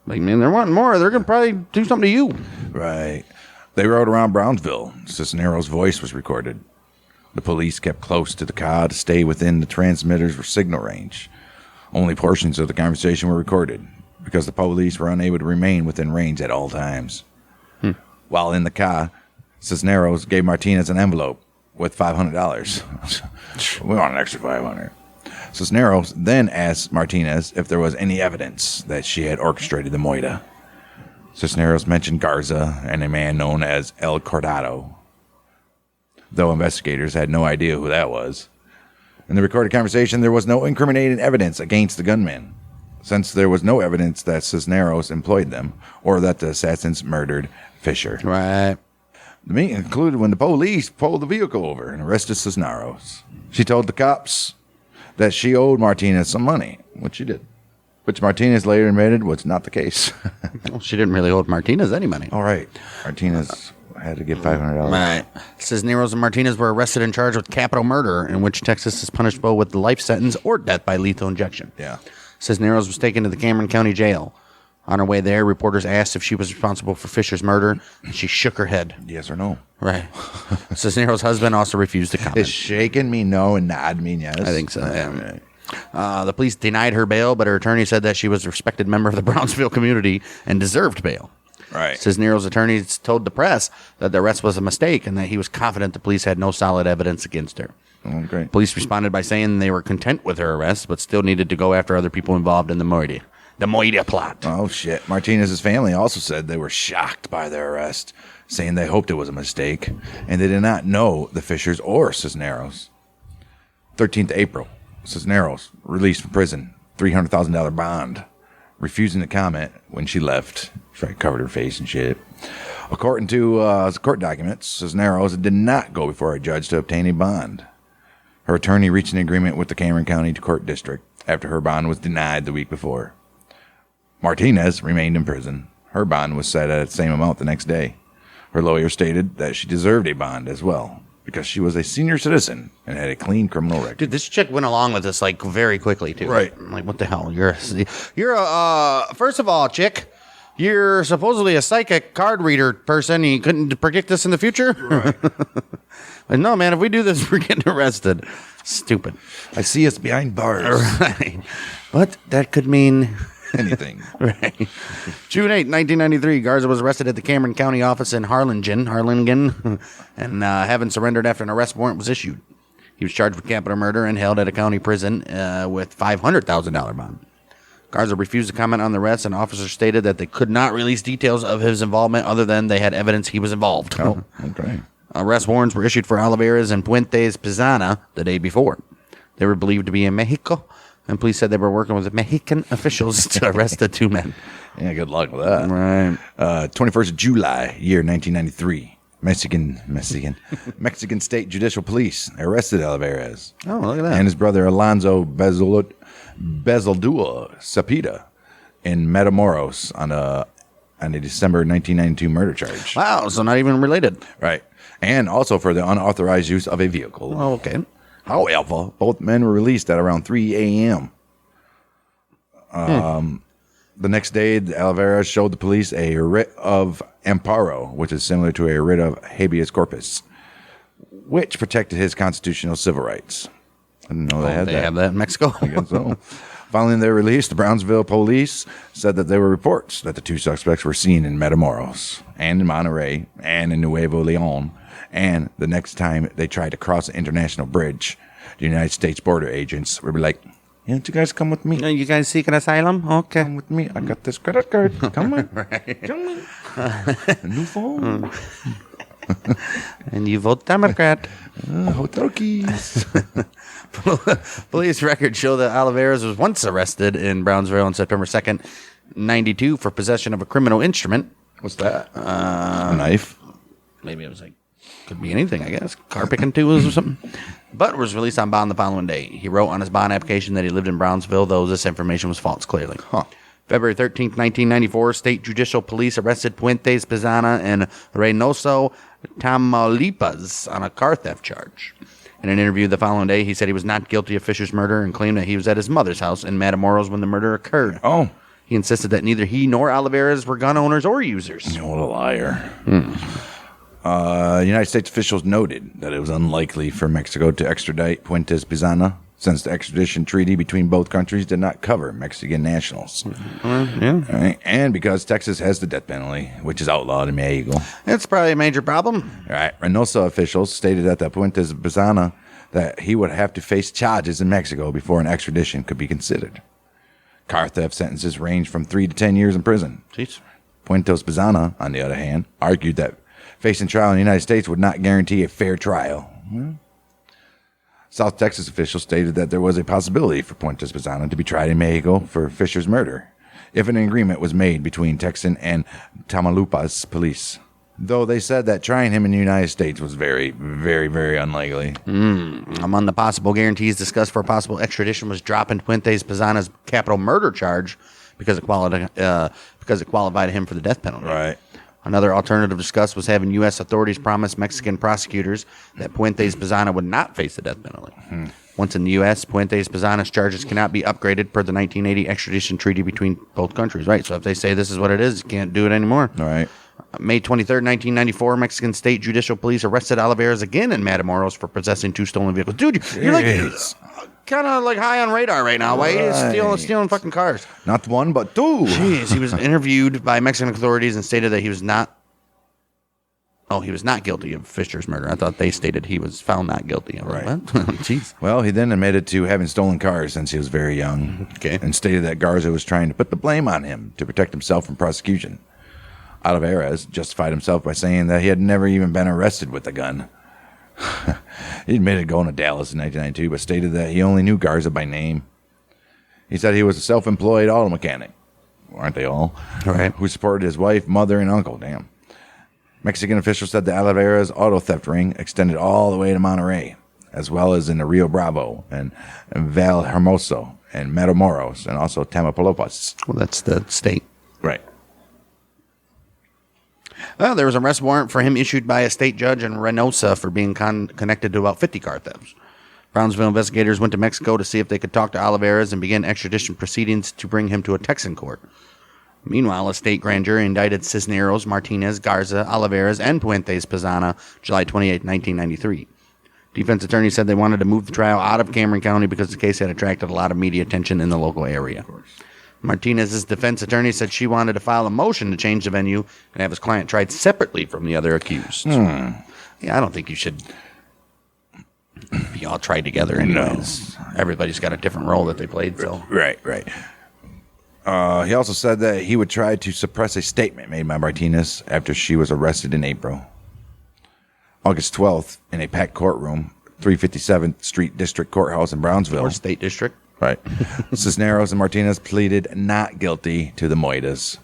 Like, man, they're wanting more. They're going to probably do something to you. Right. They rode around Brownsville. Cisneros' voice was recorded. The police kept close to the car to stay within the transmitter's signal range. Only portions of the conversation were recorded because the police were unable to remain within range at all times. While in the car, Cisneros gave Martinez an envelope with $500. We want an extra $500. Cisneros then asked Martinez if there was any evidence that she had orchestrated the moida. Cisneros mentioned Garza and a man known as El Cordado, though investigators had no idea who that was. In the recorded conversation, there was no incriminating evidence against the gunmen, since there was no evidence that Cisneros employed them or that the assassins murdered Fisher. Right. The meeting concluded when the police pulled the vehicle over and arrested Cisneros. She told the cops that she owed Martinez some money, which she did. which Martinez later admitted was not the case. Well, she didn't really hold Martinez any money. All right. Martinez had to give $500. Right. Cisneros and Martinez were arrested and charged with capital murder, in which Texas is punishable with life sentence or death by lethal injection. Yeah. Cisneros was taken to the Cameron County Jail. On her way there, reporters asked if she was responsible for Fisher's murder. She shook her head. Yes or no? Right. Cisneros' husband also refused to comment. Is shaking me no and nod mean yes? I think so, yeah. The police denied her bail, but her attorney said that she was a respected member of the Brownsville community and deserved bail. Right. Cisneros' attorneys told the press that the arrest was a mistake and that he was confident the police had no solid evidence against her. Oh, great. Police responded by saying they were content with her arrest, but still needed to go after other people involved in the Moida plot. Oh, shit. Martinez's family also said they were shocked by their arrest, saying they hoped it was a mistake, and they did not know the Fishers or Cisneros. 13th April, Cisneros released from prison, $300,000 bond, refusing to comment when she left. She covered her face and shit. According to court documents, Cisneros did not go before a judge to obtain a bond. Her attorney reached an agreement with the Cameron County Court District after her bond was denied the week before. Martinez remained in prison. Her bond was set at the same amount the next day. Her lawyer stated that she deserved a bond as well because she was a senior citizen and had a clean criminal record. Dude, this chick went along with this like very quickly too. Right. I'm like, what the hell? You're a first of all, chick, you're supposedly a psychic card reader person. You couldn't predict this in the future. Right. But no, man, if we do this, we're getting arrested. Stupid. I see us behind bars. Right. But that could mean Anything. right. June 8, 1993, Garza was arrested at the Cameron County office in Harlingen, and having surrendered after an arrest warrant was issued. He was charged with capital murder and held at a county prison with $500,000 bond. Garza refused to comment on the arrest, and officers stated that they could not release details of his involvement other than they had evidence he was involved. Oh, okay. Arrest warrants were issued for Oliveras and Puentes Pizana the day before. They were believed to be in Mexico, and police said they were working with Mexican officials to arrest the two men. Yeah, good luck with that. Right. 21st of July, year 1993. Mexican State Judicial Police arrested Oliveras. Oh, look at that. And his brother Alonzo Bezeldua Cepeda in Matamoros on a December 1992 murder charge. Wow, so not even related. Right. And also for the unauthorized use of a vehicle. Oh, okay. However, both men were released at around 3 a.m. The next day, Oliveras showed the police a writ of amparo, which is similar to a writ of habeas corpus, which protected his constitutional civil rights. I didn't know they had that. Have that in Mexico. I guess so. Following their release, the Brownsville police said that there were reports that the two suspects were seen in Matamoros and in Monterey and in Nuevo Leon. And the next time they tried to cross an international bridge, the United States border agents would be like, "Yeah, you guys come with me. You guys seeking asylum? Okay. Come with me. I got this credit card. Come on. Right. Come on. A new phone. And you vote Democrat. Hotel keys." Police records show that Oliveras was once arrested in Brownsville on September 2nd, 92 for possession of a criminal instrument. What's that? A knife? Maybe it was like, could be anything, I guess. Car picking tools or something. But was released on bond the following day. He wrote on his bond application that he lived in Brownsville, though this information was false, clearly. February 13th, 1994, State Judicial Police arrested Puentes Pizana and Reynoso Tamaulipas on a car theft charge. In an interview the following day, he said he was not guilty of Fisher's murder and claimed that he was at his mother's house in Matamoros when the murder occurred. Oh. He insisted that neither he nor Oliveras were gun owners or users. What a liar. United States officials noted that it was unlikely for Mexico to extradite Puentes Pizana since the extradition treaty between both countries did not cover Mexican nationals. Yeah. Right? And because Texas has the death penalty, which is outlawed in Mexico. It's probably a major problem. Right. Reynosa officials stated at the Puentes Pizana that he would have to face charges in Mexico before an extradition could be considered. Car theft sentences range from 3 to 10 years in prison. Jeez. Puentes Pizana, on the other hand, argued that facing trial in the United States would not guarantee a fair trial. South Texas officials stated that there was a possibility for Puentes Pizana to be tried in Mexico for Fisher's murder if an agreement was made between Texan and Tamaulipas police. though they said that trying him in the United States was very, very, very unlikely. Among the possible guarantees discussed for possible extradition was dropping Puentes Pizana's capital murder charge because it qualified him for the death penalty. Right. Another alternative discussed was having U.S. authorities promise Mexican prosecutors that Puentes Pizana would not face the death penalty. Once in the U.S., Puentes Pizana's charges cannot be upgraded per the 1980 extradition treaty between both countries. Right. So if they say this is what it is, you can't do it anymore. All right. May 23rd, 1994, Mexican State Judicial Police arrested Oliveras again in Matamoros for possessing 2 stolen vehicles. Dude, you're like kind of like high on radar right now. Why are you stealing fucking cars? Not one, but 2. Jeez, he was interviewed by Mexican authorities and stated that he was not. Oh, he was not guilty of Fischer's murder. I thought they stated he was found not guilty. Right. Jeez. Well, he then admitted to having stolen cars since he was very young. Okay. And stated that Garza was trying to put the blame on him to protect himself from prosecution. Oliveras justified himself by saying that he had never even been arrested with a gun. He admitted going to Dallas in 1992, but stated that he only knew Garza by name. He said he was a self-employed auto mechanic. Aren't they all? Right. Who supported his wife, mother, and uncle. Damn. Mexican officials said the Oliveras auto theft ring extended all the way to Monterrey, as well as in the Rio Bravo and Valhermoso and Matamoros, and also Tamaulipas. Well, that's the state. Right. There was an arrest warrant for him issued by a state judge in Reynosa for being connected to about 50 car thefts. Brownsville investigators went to Mexico to see if they could talk to Oliveras and begin extradition proceedings to bring him to a Texan court. Meanwhile, a state grand jury indicted Cisneros, Martinez, Garza, Oliveras, and Puentes Pizana July 28, 1993. Defense attorneys said they wanted to move the trial out of Cameron County because the case had attracted a lot of media attention in the local area. Martinez's defense attorney said she wanted to file a motion to change the venue and have his client tried separately from the other accused. Yeah, I don't think you should be all tried together anyways. No. Everybody's got a different role that they played. So Right. He also said that he would try to suppress a statement made by Martinez after she was arrested in April. August 12th, in a packed courtroom, 357th Street District Courthouse in Brownsville. Or State District. Right. Cisneros and Martinez pleaded not guilty to the Moitas.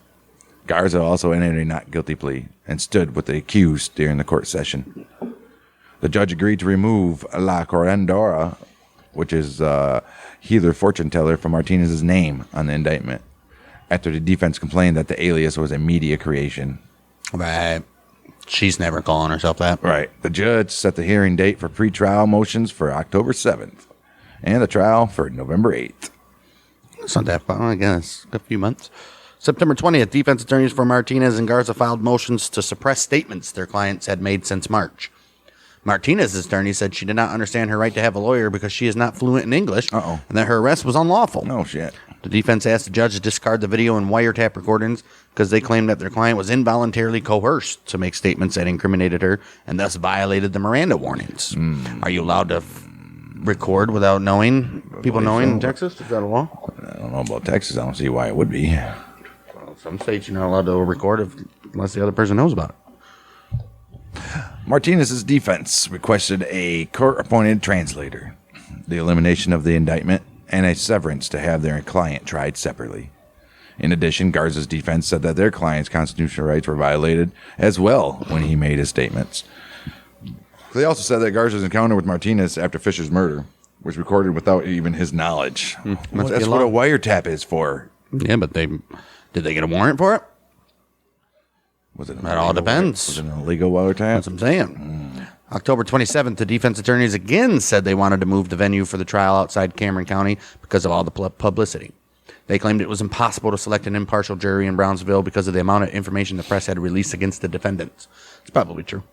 Garza also entered a not guilty plea and stood with the accused during the court session. The judge agreed to remove La Correndora, which is healer fortune teller, from Martinez's name on the indictment, after the defense complained that the alias was a media creation. Right. She's never calling herself that. Right. The judge set the hearing date for pretrial motions for October 7th. And the trial for November 8th. It's not that far, I guess. A few months. September 20th, defense attorneys for Martinez and Garza filed motions to suppress statements their clients had made since March. Martinez's attorney said she did not understand her right to have a lawyer because she is not fluent in English and that her arrest was unlawful. No shit. The defense asked the judge to discard the video and wiretap recordings because they claimed that their client was involuntarily coerced to make statements that incriminated her and thus violated the Miranda warnings. Are you allowed to record without knowing, people knowing in Texas? Is that a law? I don't know about Texas. I don't see why it would be. Well, some states you're not allowed to record unless the other person knows about it. Martinez's defense requested a court-appointed translator, the elimination of the indictment, and a severance to have their client tried separately. In addition, Garza's defense said that their client's constitutional rights were violated as well when he made his statements. They also said that Garza's encounter with Martinez after Fischer's murder was recorded without even his knowledge. That's what a wiretap is for. Yeah, but did they get a warrant for it? That all depends. Was it an illegal wiretap? That's what I'm saying. October 27th, the defense attorneys again said they wanted to move the venue for the trial outside Cameron County because of all the publicity. They claimed it was impossible to select an impartial jury in Brownsville because of the amount of information the press had released against the defendants. It's probably true.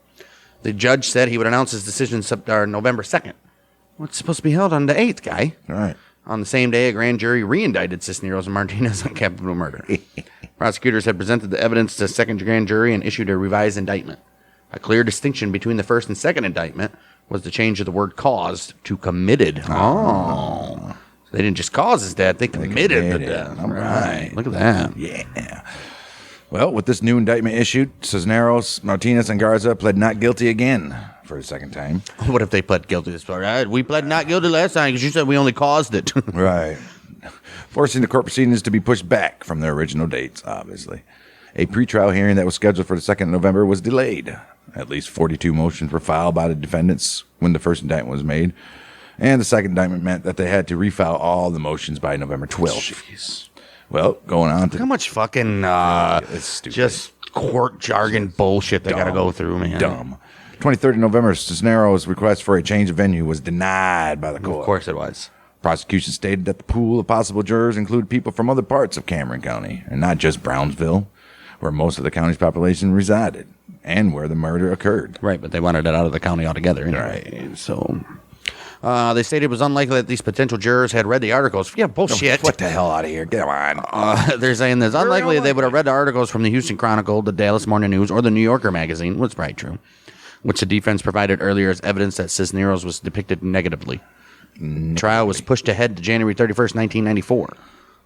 The judge said he would announce his decision November 2nd. What's supposed to be held on the 8th, guy? All right. On the same day, a grand jury re-indicted Cisneros and Martinez on capital murder. Prosecutors had presented the evidence to a second grand jury and issued a revised indictment. A clear distinction between the first and second indictment was the change of the word caused to committed. So they didn't just cause his death, they committed the death. All right. Look at that. Yeah. Well, with this new indictment issued, Cisneros, Martinez, and Garza pled not guilty again for a second time. What if they pled guilty this time? Right? We pled not guilty last time because you said we only caused it. Right. Forcing the court proceedings to be pushed back from their original dates, obviously. A pretrial hearing that was scheduled for the 2nd of November was delayed. At least 42 motions were filed by the defendants when the first indictment was made. And the second indictment meant that they had to refile all the motions by November 12th. Jeez. Well, going on to... How much fucking just court jargon bullshit they got to go through, man. Dumb. 23rd of November, Cisneros' request for a change of venue was denied by the court. Of course it was. Prosecution stated that the pool of possible jurors included people from other parts of Cameron County, and not just Brownsville, where most of the county's population resided, and where the murder occurred. Right, but they wanted it out of the county altogether anyway. Right. So... they stated it was unlikely that these potential jurors had read the articles. Yeah, bullshit. What the hell out of here? Get on. They're saying it's unlikely they would have read the articles from the Houston Chronicle, the Dallas Morning News, or the New Yorker magazine, which is probably true, which the defense provided earlier as evidence that Cisneros was depicted negatively. Trial was pushed ahead to January 31st, 1994.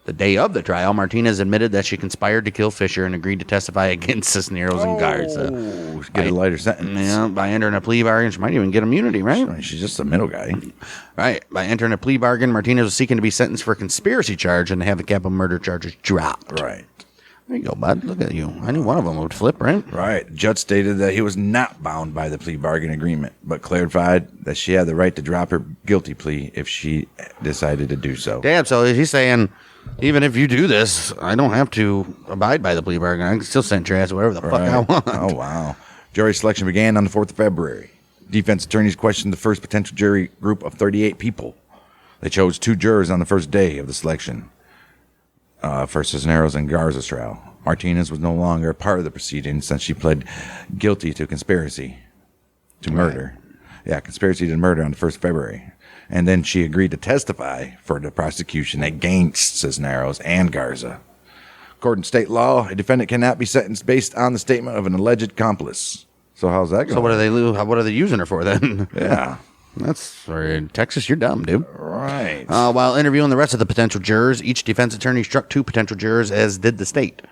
The day of the trial, Martinez admitted that she conspired to kill Fischer and agreed to testify against Cisneros and Garza. Get a lighter sentence. Yeah, by entering a plea bargain, she might even get immunity, right? She's just a middle guy. Right. By entering a plea bargain, Martinez was seeking to be sentenced for a conspiracy charge and to have the capital murder charges dropped. Right. There you go, bud. Look at you. I knew one of them would flip, right? Right. The judge stated that he was not bound by the plea bargain agreement, but clarified that she had the right to drop her guilty plea if she decided to do so. Damn, so he's saying, even if you do this, I don't have to abide by the plea bargain. I can still send your ass wherever the fuck I want. Oh, wow. Jury selection began on the 4th of February. Defense attorneys questioned the first potential jury group of 38 people. They chose 2 jurors on the first day of the selection. For Cisneros and Garza's trial. Martinez was no longer a part of the proceedings since she pled guilty to conspiracy to murder. Right. Yeah, conspiracy to murder on the 1st of February. And then she agreed to testify for the prosecution against Cisneros and Garza. According to state law, a defendant cannot be sentenced based on the statement of an alleged accomplice. So how's that going? So what are they using her for then? Yeah. That's in Texas, you're dumb, dude. Right. While interviewing the rest of the potential jurors, each defense attorney struck 2 potential jurors, as did the state.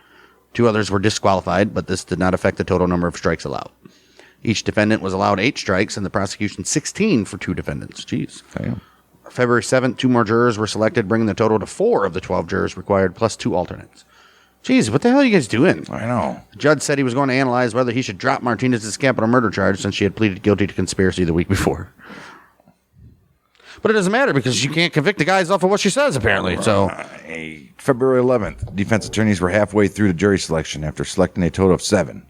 2 others were disqualified, but this did not affect the total number of strikes allowed. Each defendant was allowed 8 strikes, and the prosecution 16 for 2 defendants. Jeez. Damn. February 7th, 2 more jurors were selected, bringing the total to 4 of the 12 jurors required, plus 2 alternates. Jeez, what the hell are you guys doing? I know. The judge said he was going to analyze whether he should drop Martinez's capital murder charge since she had pleaded guilty to conspiracy the week before. But it doesn't matter because you can't convict the guys off of what she says, apparently. So, February 11th, defense attorneys were halfway through the jury selection after selecting a total of 7.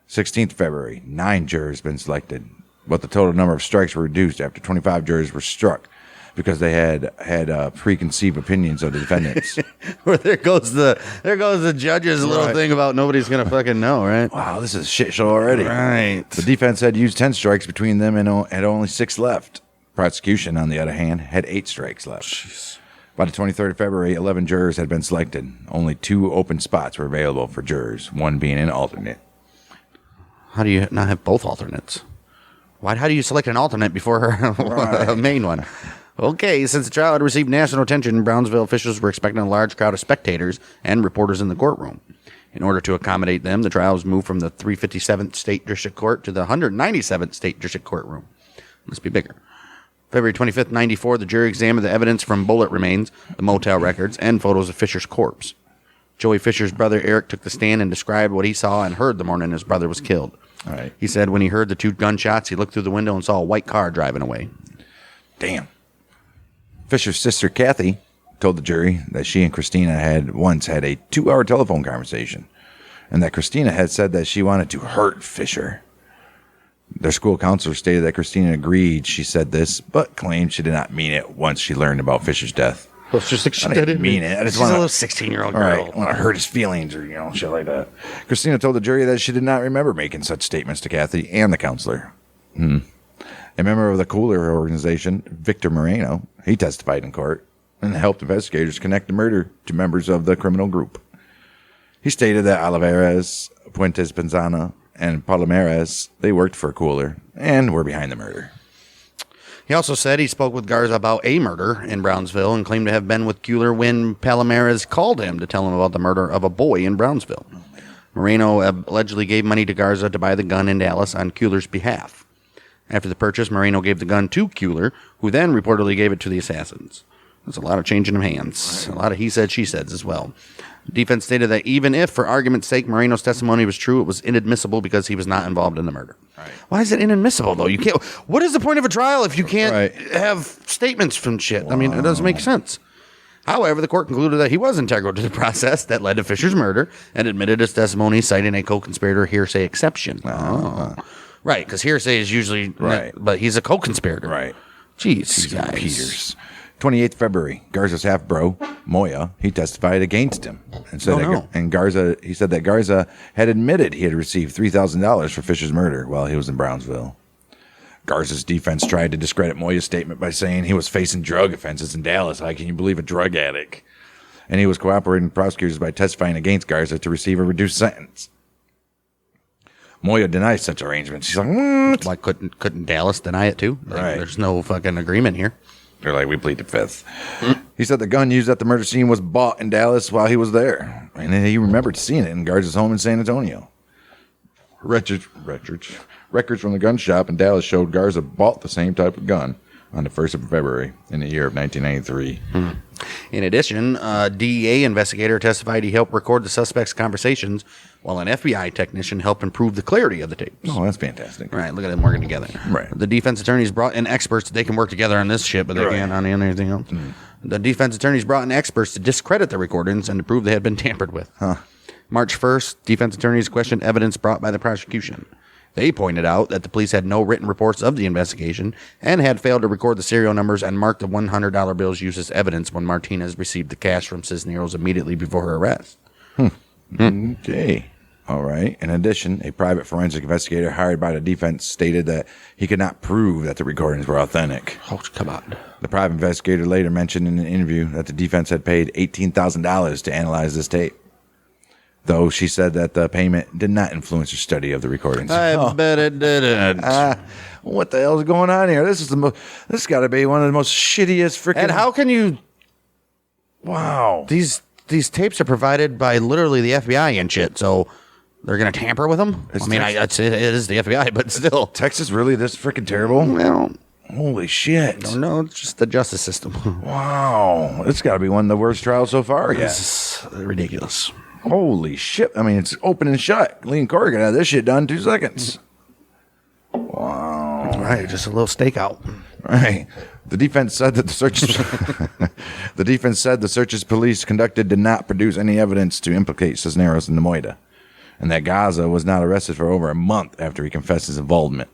16th February, 9 jurors been selected, but the total number of strikes were reduced after 25 jurors were struck because they had preconceived opinions of the defendants. Well, there goes the judge's little thing about nobody's gonna fucking know, right? Wow, this is a shit show already. Right. The defense had used 10 strikes between them and had only 6 left. Prosecution, on the other hand, had 8 strikes left. Jeez. By the 23rd of February, 11 jurors had been selected. Only 2 open spots were available for jurors, one being an alternate. How do you not have both alternates? How do you select an alternate before a main one? Okay, since the trial had received national attention, Brownsville officials were expecting a large crowd of spectators and reporters in the courtroom. In order to accommodate them, the trial was moved from the 357th State District Court to the 197th State District Courtroom. Must be bigger. February 25th, 94, the jury examined the evidence from bullet remains, the motel records, and photos of Fischer's corpse. Joey Fischer's brother Eric took the stand and described what he saw and heard the morning his brother was killed. All right. He said when he heard the 2 gunshots, he looked through the window and saw a white car driving away. Damn. Fischer's sister, Kathy, told the jury that she and Christina had once had a 2-hour telephone conversation, and that Christina had said that she wanted to hurt Fischer. Their school counselor stated that Christina agreed she said this, but claimed she did not mean it once she learned about Fischer's death. Well, it's just like I didn't mean it. I just want a little 16-year-old girl. Right, want to hurt his feelings or, shit like that. Christina told the jury that she did not remember making such statements to Kathy and the counselor. A member of the Cooler organization, Victor Moreno, he testified in court and helped investigators connect the murder to members of the criminal group. He stated that Olivares, Puentes Penzana, and Palomares, they worked for Cooler and were behind the murder. He also said he spoke with Garza about a murder in Brownsville and claimed to have been with Cooler when Palomares called him to tell him about the murder of a boy in Brownsville. Moreno allegedly gave money to Garza to buy the gun in Dallas on Cooler's behalf. After the purchase, Moreno gave the gun to Cooler, who then reportedly gave it to the assassins. There's a lot of changing of hands. A lot of he said, she said as well. Defense stated that even if, for argument's sake, Moreno's testimony was true, it was inadmissible because he was not involved in the murder. Right. Why is it inadmissible, though? You can't. What is the point of a trial if you can't have statements from shit? Wow. I mean, it doesn't make sense. However, the court concluded that he was integral to the process that led to Fisher's murder and admitted his testimony, citing a co-conspirator hearsay exception. Right, because hearsay is usually right, but he's a co-conspirator. Right. Jeez, guys. Peters. 28th February, Garza's half-bro, Moya, he testified against him. And said he said that Garza had admitted he had received $3,000 for Fisher's murder while he was in Brownsville. Garza's defense tried to discredit Moya's statement by saying he was facing drug offenses in Dallas. How can you believe a drug addict? And he was cooperating with prosecutors by testifying against Garza to receive a reduced sentence. Moya denies such arrangements. She's like, why couldn't Dallas deny it too? Right. There's no fucking agreement here. They're like, we plead the fifth. He said the gun used at the murder scene was bought in Dallas while he was there. And then he remembered seeing it in Garza's home in San Antonio. Records from the gun shop in Dallas showed Garza bought the same type of gun on the 1st of February in the year of 1993. In addition, a DEA investigator testified he helped record the suspect's conversations while an FBI technician helped improve the clarity of the tapes. Oh, that's fantastic. Right, look at them working together. Right. The defense attorneys brought in experts. They can work together on this shit, but they can't on anything else. The defense attorneys brought in experts to discredit the recordings and to prove they had been tampered with. March 1st, defense attorneys questioned evidence brought by the prosecution. They pointed out that the police had no written reports of the investigation and had failed to record the serial numbers and mark the $100 bills used as evidence when Martinez received the cash from Cisneros immediately before her arrest. Okay. All right. In addition, a private forensic investigator hired by the defense stated that he could not prove that the recordings were authentic. Oh, come on. The private investigator later mentioned in an interview that the defense had paid $18,000 to analyze this tape, though she said that the payment did not influence her study of the recordings. I bet it didn't. What the hell is going on here? This has got to be one of the most shittiest freaking. And how can you? Wow. These tapes are provided by literally the FBI and shit, so they're gonna tamper with them. It is the FBI, but still, Texas really this freaking terrible? Well, holy shit! No, it's just the justice system. Wow, it's got to be one of the worst trials so far. It's ridiculous. Holy shit. I mean, it's open and shut. Lee and Corey can have this shit done in 2 seconds. Wow. Right, just a little stakeout. Right. The defense said that the searches police conducted did not produce any evidence to implicate Cisneros and Nemoida, and that Garza was not arrested for over a month after he confessed his involvement.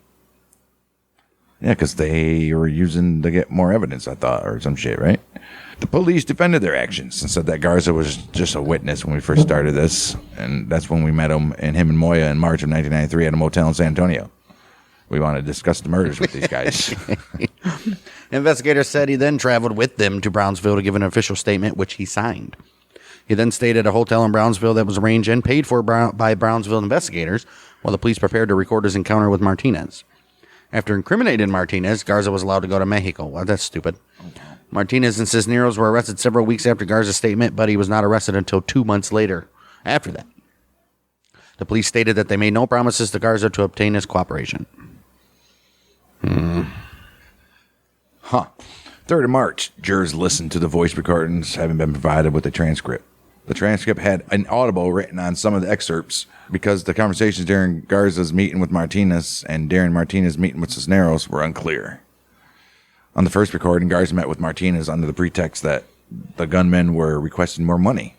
Yeah, because they were using to get more evidence, I thought, or some shit, right? The police defended their actions and said that Garza was just a witness when we first started this, and that's when we met him and Moya in March of 1993 at a motel in San Antonio. We want to discuss the murders with these guys. Investigators said he then traveled with them to Brownsville to give an official statement, which he signed. He then stayed at a hotel in Brownsville that was arranged and paid for by Brownsville investigators while the police prepared to record his encounter with Martinez. After incriminating Martinez, Garza was allowed to go to Mexico. Well, that's stupid. Okay. Martinez and Cisneros were arrested several weeks after Garza's statement, but he was not arrested until 2 months later after that. The police stated that they made no promises to Garza to obtain his cooperation. 3rd of March, jurors listened to the voice recordings having been provided with a transcript. The transcript had an audible written on some of the excerpts because the conversations during Garza's meeting with Martinez and during Martinez's meeting with Cisneros were unclear. On the first recording, Garza met with Martinez under the pretext that the gunmen were requesting more money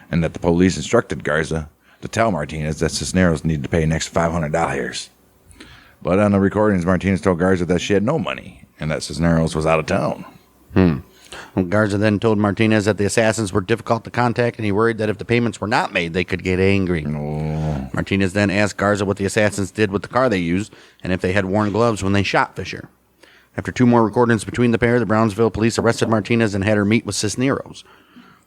and that the police instructed Garza to tell Martinez that Cisneros needed to pay an extra $500. But on the recordings, Martinez told Garza that she had no money and that Cisneros was out of town. Garza then told Martinez that the assassins were difficult to contact and he worried that if the payments were not made, they could get angry. Oh. Martinez then asked Garza what the assassins did with the car they used and if they had worn gloves when they shot Fisher. After 2 more recordings between the pair, the Brownsville police arrested Martinez and had her meet with Cisneros.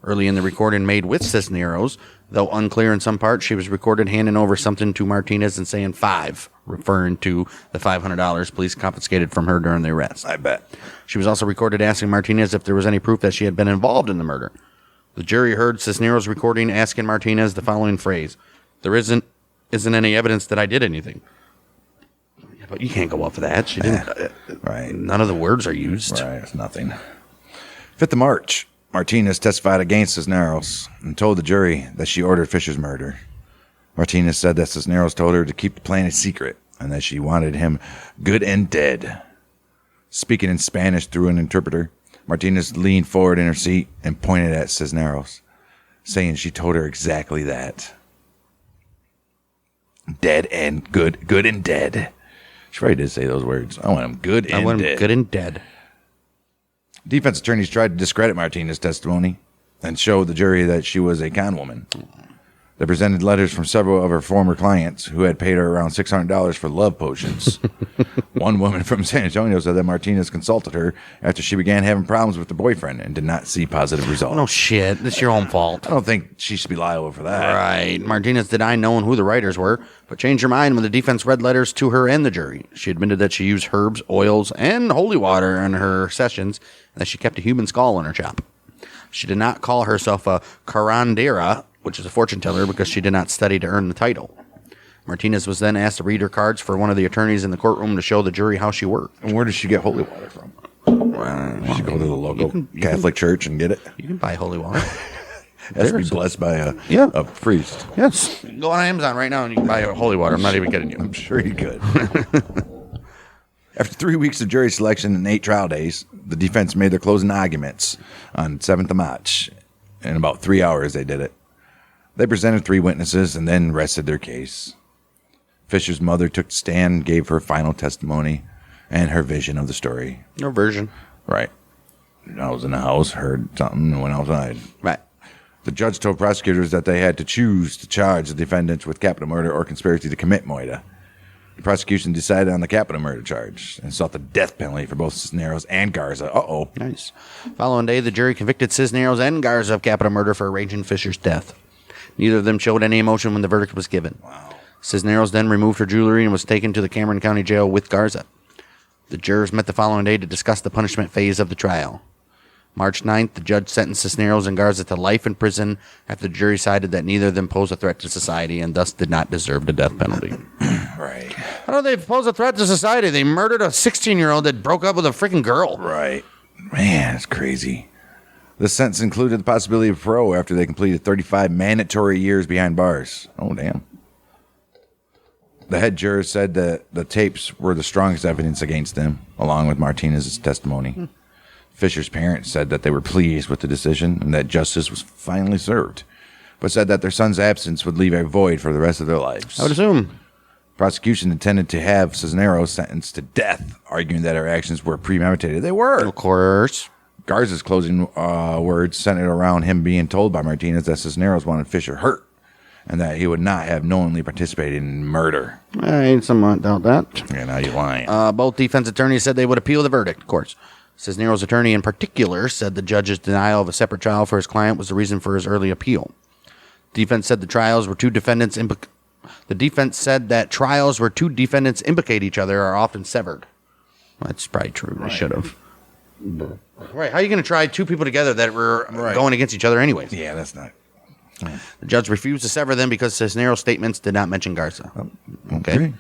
Early in the recording made with Cisneros, though unclear in some parts, she was recorded handing over something to Martinez and saying 5, referring to the $500 police confiscated from her during the arrest. I bet. She was also recorded asking Martinez if there was any proof that she had been involved in the murder. The jury heard Cisneros' recording asking Martinez the following phrase: "There isn't any evidence that I did anything." Yeah, but you can't go off of that. She didn't. Right. None of the words are used. Right. It's nothing. 5th of March. Martinez testified against Cisneros and told the jury that she ordered Fisher's murder. Martinez said that Cisneros told her to keep the plan a secret and that she wanted him good and dead. Speaking in Spanish through an interpreter, Martinez leaned forward in her seat and pointed at Cisneros, saying she told her exactly that. Dead and good, good and dead. She probably did say those words. I want him good and dead. I want him good and dead. Defense attorneys tried to discredit Martinez's testimony and show the jury that she was a con woman. They presented letters from several of her former clients who had paid her around $600 for love potions. One woman from San Antonio said that Martinez consulted her after she began having problems with her boyfriend and did not see positive results. No shit. It's your own fault. I don't think she should be liable for that. Right. Martinez denied knowing who the writers were, but changed her mind when the defense read letters to her and the jury. She admitted that she used herbs, oils, and holy water in her sessions, and that she kept a human skull in her shop. She did not call herself a curandera, which is a fortune teller, because she did not study to earn the title. Martinez was then asked to read her cards for one of the attorneys in the courtroom to show the jury how she worked. And where does she get holy water from? She should go to the local Catholic church and get it. You can buy holy water. Has to be blessed by a priest. Yes. Go on Amazon right now and you can buy holy water. I'm not even kidding you. I'm sure you could. After 3 weeks of jury selection and 8 trial days, the defense made their closing arguments on 7th of March. In about 3 hours, they did it. They presented 3 witnesses and then rested their case. Fisher's mother took the stand, gave her final testimony, and her vision of the story. No version. Right. I was in the house, heard something, and went outside. Right. The judge told prosecutors that they had to choose to charge the defendants with capital murder or conspiracy to commit murder. The prosecution decided on the capital murder charge and sought the death penalty for both Cisneros and Garza. Uh-oh. Nice. Following day, the jury convicted Cisneros and Garza of capital murder for arranging Fisher's death. Neither of them showed any emotion when the verdict was given. Wow. Cisneros then removed her jewelry and was taken to the Cameron County Jail with Garza. The jurors met the following day to discuss the punishment phase of the trial. March 9th, the judge sentenced Cisneros and Garza to life in prison after the jury decided that neither of them posed a threat to society and thus did not deserve the death penalty. Right. How do they pose a threat to society? They murdered a 16-year-old that broke up with a freaking girl. Right. Man, it's crazy. The sentence included the possibility of parole after they completed 35 mandatory years behind bars. Oh, damn. The head juror said that the tapes were the strongest evidence against them, along with Martinez's testimony. Fisher's parents said that they were pleased with the decision and that justice was finally served, but said that their son's absence would leave a void for the rest of their lives. I would assume. Prosecution intended to have Cisneros sentenced to death, arguing that her actions were premeditated. They were. Of course. Garza's closing words centered around him being told by Martinez that Cisneros wanted Fisher hurt and that he would not have knowingly participated in murder. I somewhat doubt that. Yeah, now you're lying. Both defense attorneys said they would appeal the verdict, of course. Cisneros' attorney in particular said the judge's denial of a separate trial for his client was the reason for his early appeal. Defense said the trials where two defendants The defense said that trials where two defendants implicate each other are often severed. Well, that's probably true. They should have. Right. How are you going to try two people together that were going against each other anyways? Yeah, that's not. The judge refused to sever them because Cisneros' statements did not mention Garza. Okay.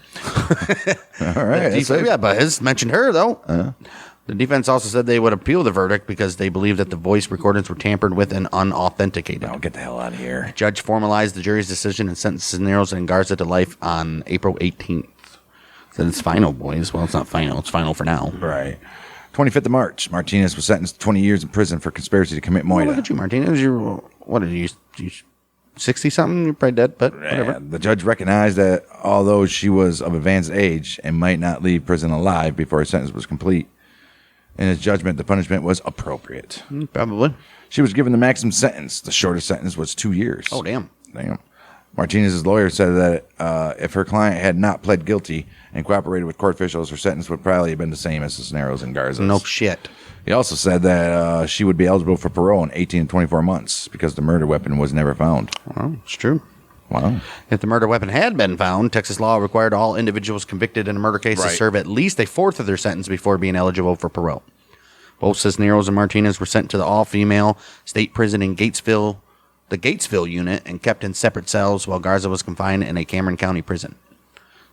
All right. Yeah, but his mentioned her, though. The defense also said they would appeal the verdict because they believed that the voice recordings were tampered with and unauthenticated. I'll get the hell out of here. The judge formalized the jury's decision and sentenced Cisneros and Garza to life on April 18th. Said it's final, boys. Well, it's not final. It's final for now. Right. 25th of March, Martinez was sentenced to 20 years in prison for conspiracy to commit murder. Look at you, Martinez. What are you 60-something? You're probably dead, but whatever. The judge recognized that although she was of advanced age and might not leave prison alive before her sentence was complete, in his judgment, the punishment was appropriate. Probably. She was given the maximum sentence. The shortest sentence was 2 years. Oh, damn. Martinez's lawyer said that if her client had not pled guilty and cooperated with court officials, her sentence would probably have been the same as Cisneros and Garza's. No shit. He also said that she would be eligible for parole in 18 to 24 months because the murder weapon was never found. Well, it's true. Wow. If the murder weapon had been found, Texas law required all individuals convicted in a murder case to serve at least a fourth of their sentence before being eligible for parole. Both Cisneros and Martinez were sent to the all-female state prison in Gatesville, the Gatesville unit, and kept in separate cells while Garza was confined in a Cameron County prison.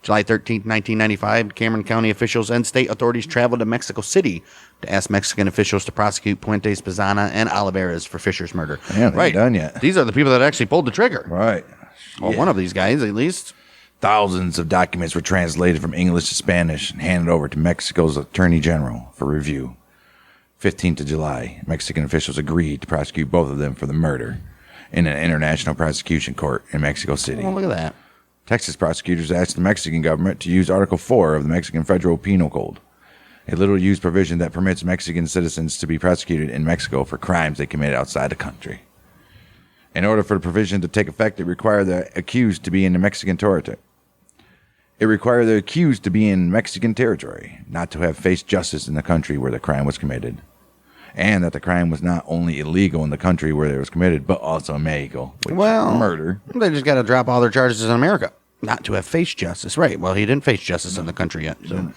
July 13th, 1995, Cameron County officials and state authorities traveled to Mexico City to ask Mexican officials to prosecute Puentes Pizana and Olivares for Fisher's murder. Yeah, they ain't done yet. These are the people that actually pulled the trigger. Right. Well, one of these guys, at least. Thousands of documents were translated from English to Spanish and handed over to Mexico's Attorney General for review. 15th of July, Mexican officials agreed to prosecute both of them for the murder in an international prosecution court in Mexico City. Oh, look at that. Texas prosecutors asked the Mexican government to use Article 4 of the Mexican Federal Penal Code, a little-used provision that permits Mexican citizens to be prosecuted in Mexico for crimes they committed outside the country. In order for the provision to take effect, it required the accused to be in the Mexican territory. Not to have faced justice in the country where the crime was committed, and that the crime was not only illegal in the country where it was committed, but also in Mexico. Murder. They just got to drop all their charges in America. Not to have faced justice. Right. Well, he didn't face justice in the country yet. So,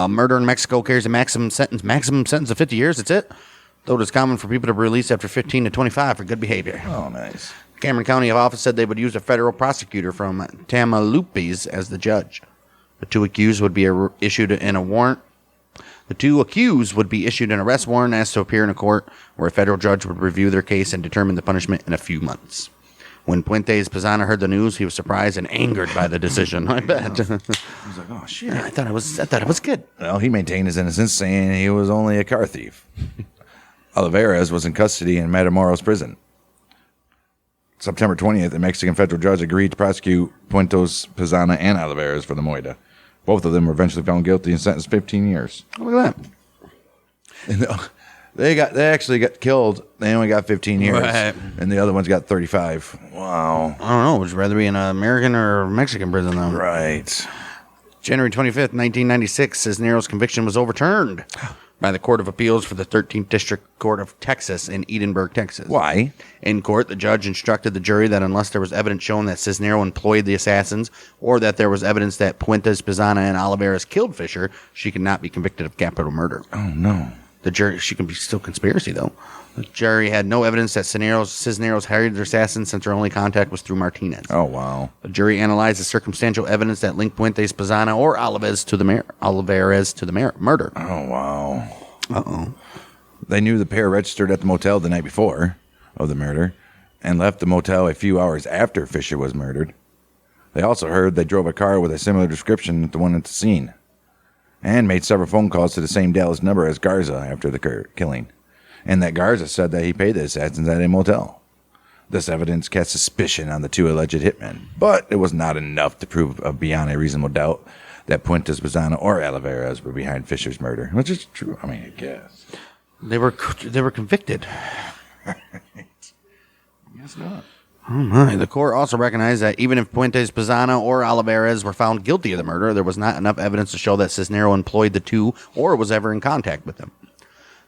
murder in Mexico carries a maximum sentence of 50 years. That's it. Though it is common for people to be released after 15 to 25 for good behavior. Oh, nice. Cameron County office said they would use a federal prosecutor from Tamaulipas as the judge. The two accused would be issued in a warrant. The two accused would be issued an arrest warrant as to appear in a court where a federal judge would review their case and determine the punishment in a few months. When Puentes Pizana heard the news, he was surprised and angered by the decision. I bet. He was like, "Oh shit! Yeah, I thought it was good." Well, he maintained his innocence, saying he was only a car thief. Olivares was in custody in Matamoros prison. September 20th, the Mexican federal judge agreed to prosecute Puentes Pizana and Olivares for the moida. Both of them were eventually found guilty and sentenced 15 years. Oh, look at that. And they actually got killed. They only got 15 years. Right. And the other ones got 35. Wow. I don't know. Would you rather be in an American or Mexican prison, though? Right. January 25th, 1996, Cisneros' conviction was overturned by the Court of Appeals for the 13th District Court of Texas in Edinburgh, Texas. Why? In court, the judge instructed the jury that unless there was evidence showing that Cisneros employed the assassins or that there was evidence that Puentes Pizana and Olivares killed Fisher, she could not be convicted of capital murder. Oh, no. The jury, she can be still conspiracy, though. The jury had no evidence that Cisneros hired the assassins since her only contact was through Martinez. Oh, wow. The jury analyzed the circumstantial evidence that linked Puentes Pizana or Olivares to the murder. Oh, wow. Uh-oh. They knew the pair registered at the motel the night before of the murder and left the motel a few hours after Fisher was murdered. They also heard they drove a car with a similar description to the one at the scene and made several phone calls to the same Dallas number as Garza after the killing, and that Garza said that he paid the assassins at a motel. This evidence cast suspicion on the two alleged hitmen, but it was not enough to prove beyond a reasonable doubt that Puentes Pizana or Olivares were behind Fisher's murder, which is true. I mean, I guess. They were convicted. Guess not. Oh my. The court also recognized that even if Puentes Pizana or Olivares were found guilty of the murder, there was not enough evidence to show that Cisneros employed the two or was ever in contact with them.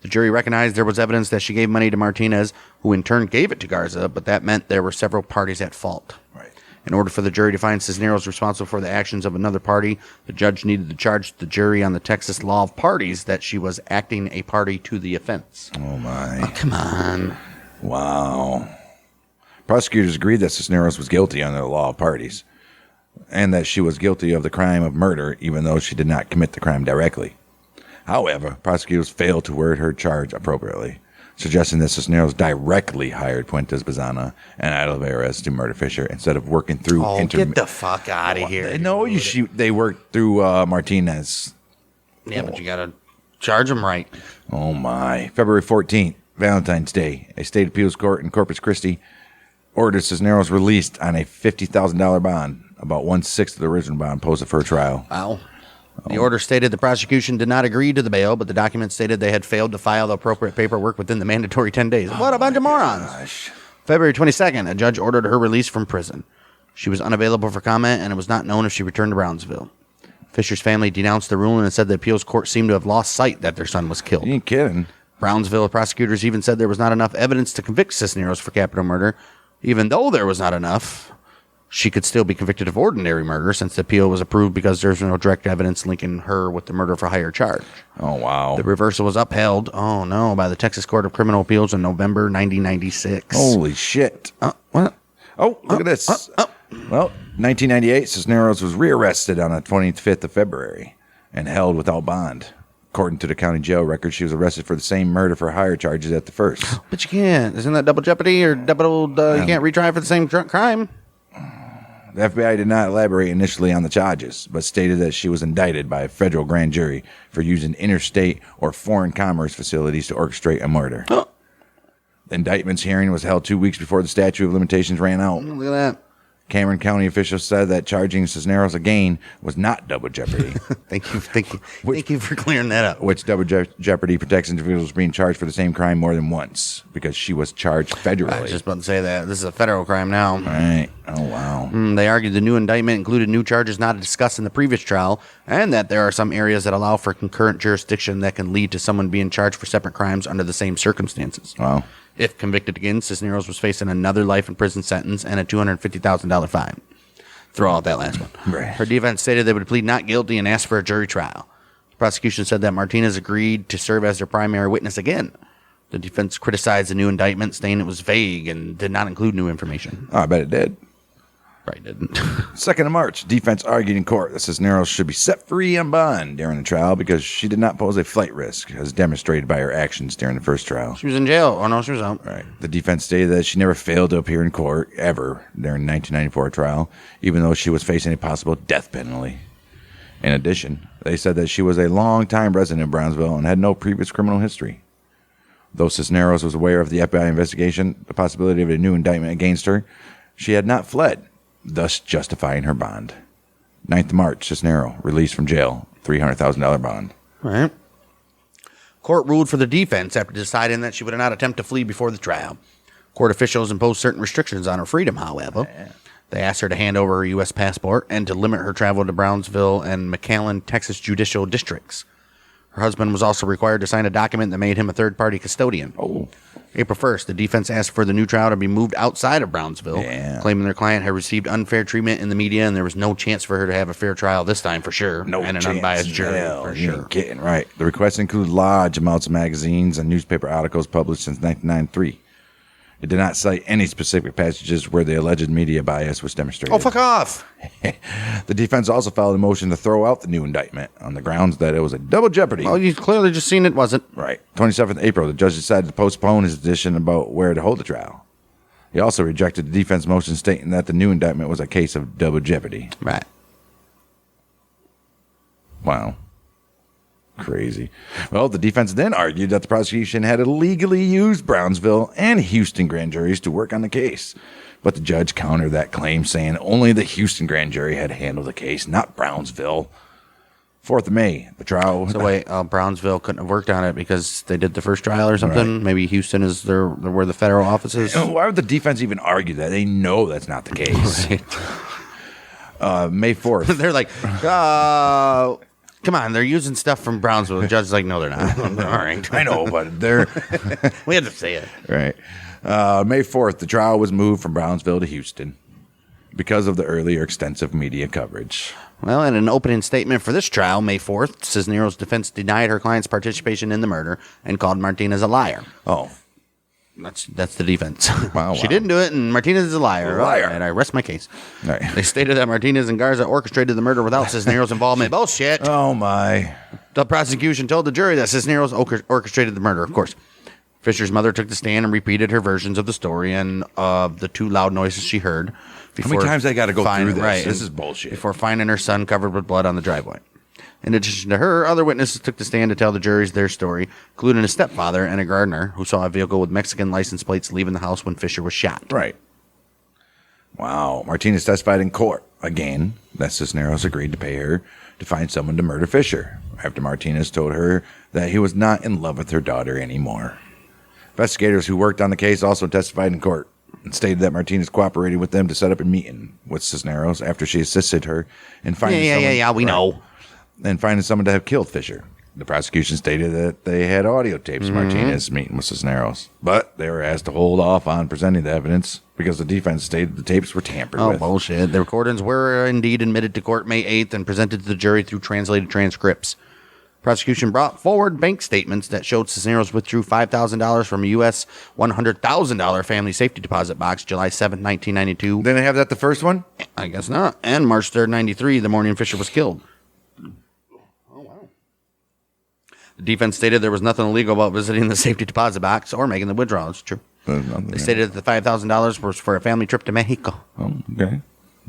The jury recognized there was evidence that she gave money to Martinez, who in turn gave it to Garza, but that meant there were several parties at fault. Right. In order for the jury to find Cisneros responsible for the actions of another party, the judge needed to charge the jury on the Texas law of parties that she was acting a party to the offense. Oh, my. Oh, come on. Wow. Prosecutors agreed that Cisneros was guilty under the law of parties and that she was guilty of the crime of murder, even though she did not commit the crime directly. However, prosecutors failed to word her charge appropriately, suggesting that Cisneros directly hired Puentes Pizana and Olivares to murder Fisher instead of working through... Get the fuck out of here. No, they worked through Martinez. Yeah, but you got to charge them right. Oh, my. February 14th, Valentine's Day, a state appeals court in Corpus Christi ordered Cisneros released on a $50,000 bond, about 1/6 of the original bond posted for a trial. Wow. The order stated the prosecution did not agree to the bail, but the document stated they had failed to file the appropriate paperwork within the mandatory 10 days. What a bunch of morons. Gosh. February 22nd, a judge ordered her release from prison. She was unavailable for comment, and it was not known if she returned to Brownsville. Fisher's family denounced the ruling and said the appeals court seemed to have lost sight that their son was killed. You ain't kidding. Brownsville prosecutors even said there was not enough evidence to convict Cisneros for capital murder. Even though there was not enough, she could still be convicted of ordinary murder since the appeal was approved because there's no direct evidence linking her with the murder for hire charge. Oh, wow. The reversal was upheld, by the Texas Court of Criminal Appeals in November 1996. Holy shit. What? Oh, look at this. Well, 1998, Cisneros was rearrested on the 25th of February and held without bond. According to the county jail record, she was arrested for the same murder for hire charges at the first. But you can't. Isn't that double jeopardy or double? You can't retry for the same crime. The FBI did not elaborate initially on the charges, but stated that she was indicted by a federal grand jury for using interstate or foreign commerce facilities to orchestrate a murder. Oh. The indictment's hearing was held 2 weeks before the statute of limitations ran out. Look at that. Cameron County officials said that charging Cisneros again was not double jeopardy. Thank you for clearing that up. Which double jeopardy protects individuals being charged for the same crime more than once, because she was charged federally. I was just about to say that. This is a federal crime now. Right. Oh, wow. They argued the new indictment included new charges not discussed in the previous trial, and that there are some areas that allow for concurrent jurisdiction that can lead to someone being charged for separate crimes under the same circumstances. Wow. If convicted again, Cisneros was facing another life in prison sentence and a $250,000 fine. Throw out that last one. Right. Her defense stated they would plead not guilty and ask for a jury trial. The prosecution said that Martinez agreed to serve as their primary witness again. The defense criticized the new indictment, saying it was vague and did not include new information. Oh, I bet it did. Right, didn't. 2nd of March, defense argued in court that Cisneros should be set free on bond during the trial because she did not pose a flight risk, as demonstrated by her actions during the first trial. She was in jail. Oh, no, she was out. Right. The defense stated that she never failed to appear in court, ever, during the 1994 trial, even though she was facing a possible death penalty. In addition, they said that she was a long-time resident of Brownsville and had no previous criminal history. Though Cisneros was aware of the FBI investigation, the possibility of a new indictment against her, she had not fled, thus justifying her bond. 9th of March, Cisneros released from jail, $300,000 bond. All right. Court ruled for the defense after deciding that she would not attempt to flee before the trial. Court officials imposed certain restrictions on her freedom, however. They asked her to hand over her U.S. passport and to limit her travel to Brownsville and McAllen, Texas judicial districts. Her husband was also required to sign a document that made him a third-party custodian. Oh. April 1st, the defense asked for the new trial to be moved outside of Brownsville, claiming their client had received unfair treatment in the media and there was no chance for her to have a fair trial this time for sure. No and an chance. unbiased jury for You sure. ain't getting right. The requests include large amounts of magazines and newspaper articles published since 1993. It did not cite any specific passages where the alleged media bias was demonstrated. Oh, fuck off. The defense also filed a motion to throw out the new indictment on the grounds that it was a double jeopardy. Well, you clearly just seen it wasn't. Right. 27th April, the judge decided to postpone his decision about where to hold the trial. He also rejected the defense motion stating that the new indictment was a case of double jeopardy. Right. Wow. Crazy. Well, the defense then argued that the prosecution had illegally used Brownsville and Houston grand juries to work on the case. But the judge countered that claim, saying only the Houston grand jury had handled the case, not Brownsville. 4th of May, the trial. So wait, Brownsville couldn't have worked on it because they did the first trial or something? Right. Maybe Houston is where the federal office is? Why would the defense even argue that? They know that's not the case. Right. May 4th. They're like, come on, they're using stuff from Brownsville. The judge is like, no, they're not. All right. I know, but they're... We had to say it. Right. May 4th, the trial was moved from Brownsville to Houston because of the earlier extensive media coverage. Well, in an opening statement for this trial, May 4th, Cisneros' defense denied her client's participation in the murder and called Martinez a liar. Oh. That's the defense. Wow, She didn't do it, and Martinez is a liar. Liar. And I rest my case. Right. They stated that Martinez and Garza orchestrated the murder without Cisneros' involvement. Bullshit. Oh, my. The prosecution told the jury that Cisneros orchestrated the murder, of course. Fisher's mother took the stand and repeated her versions of the story and of the two loud noises she heard. How many times I got to go through this? Right, This is bullshit. Before finding her son covered with blood on the driveway. In addition to her, other witnesses took the stand to tell the juries their story, including a stepfather and a gardener who saw a vehicle with Mexican license plates leaving the house when Fisher was shot. Right. Wow. Martinez testified in court again that Cisneros agreed to pay her to find someone to murder Fisher after Martinez told her that he was not in love with her daughter anymore. Investigators who worked on the case also testified in court and stated that Martinez cooperated with them to set up a meeting with Cisneros after she assisted her in finding someone. We know. And finding someone to have killed Fisher. The prosecution stated that they had audio tapes of Martinez meeting with Cisneros, but they were asked to hold off on presenting the evidence because the defense stated the tapes were tampered with. Oh, bullshit. The recordings were indeed admitted to court May 8th and presented to the jury through translated transcripts. Prosecution brought forward bank statements that showed Cisneros withdrew $5,000 from a U.S. $100,000 family safety deposit box July 7, 1992. Didn't they have that the first one? I guess not. And March 3rd, 93, the morning Fischer was killed. Oh, wow. The defense stated there was nothing illegal about visiting the safety deposit box or making the withdrawal. It's true. They stated that the $5,000 was for a family trip to Mexico. Oh, okay.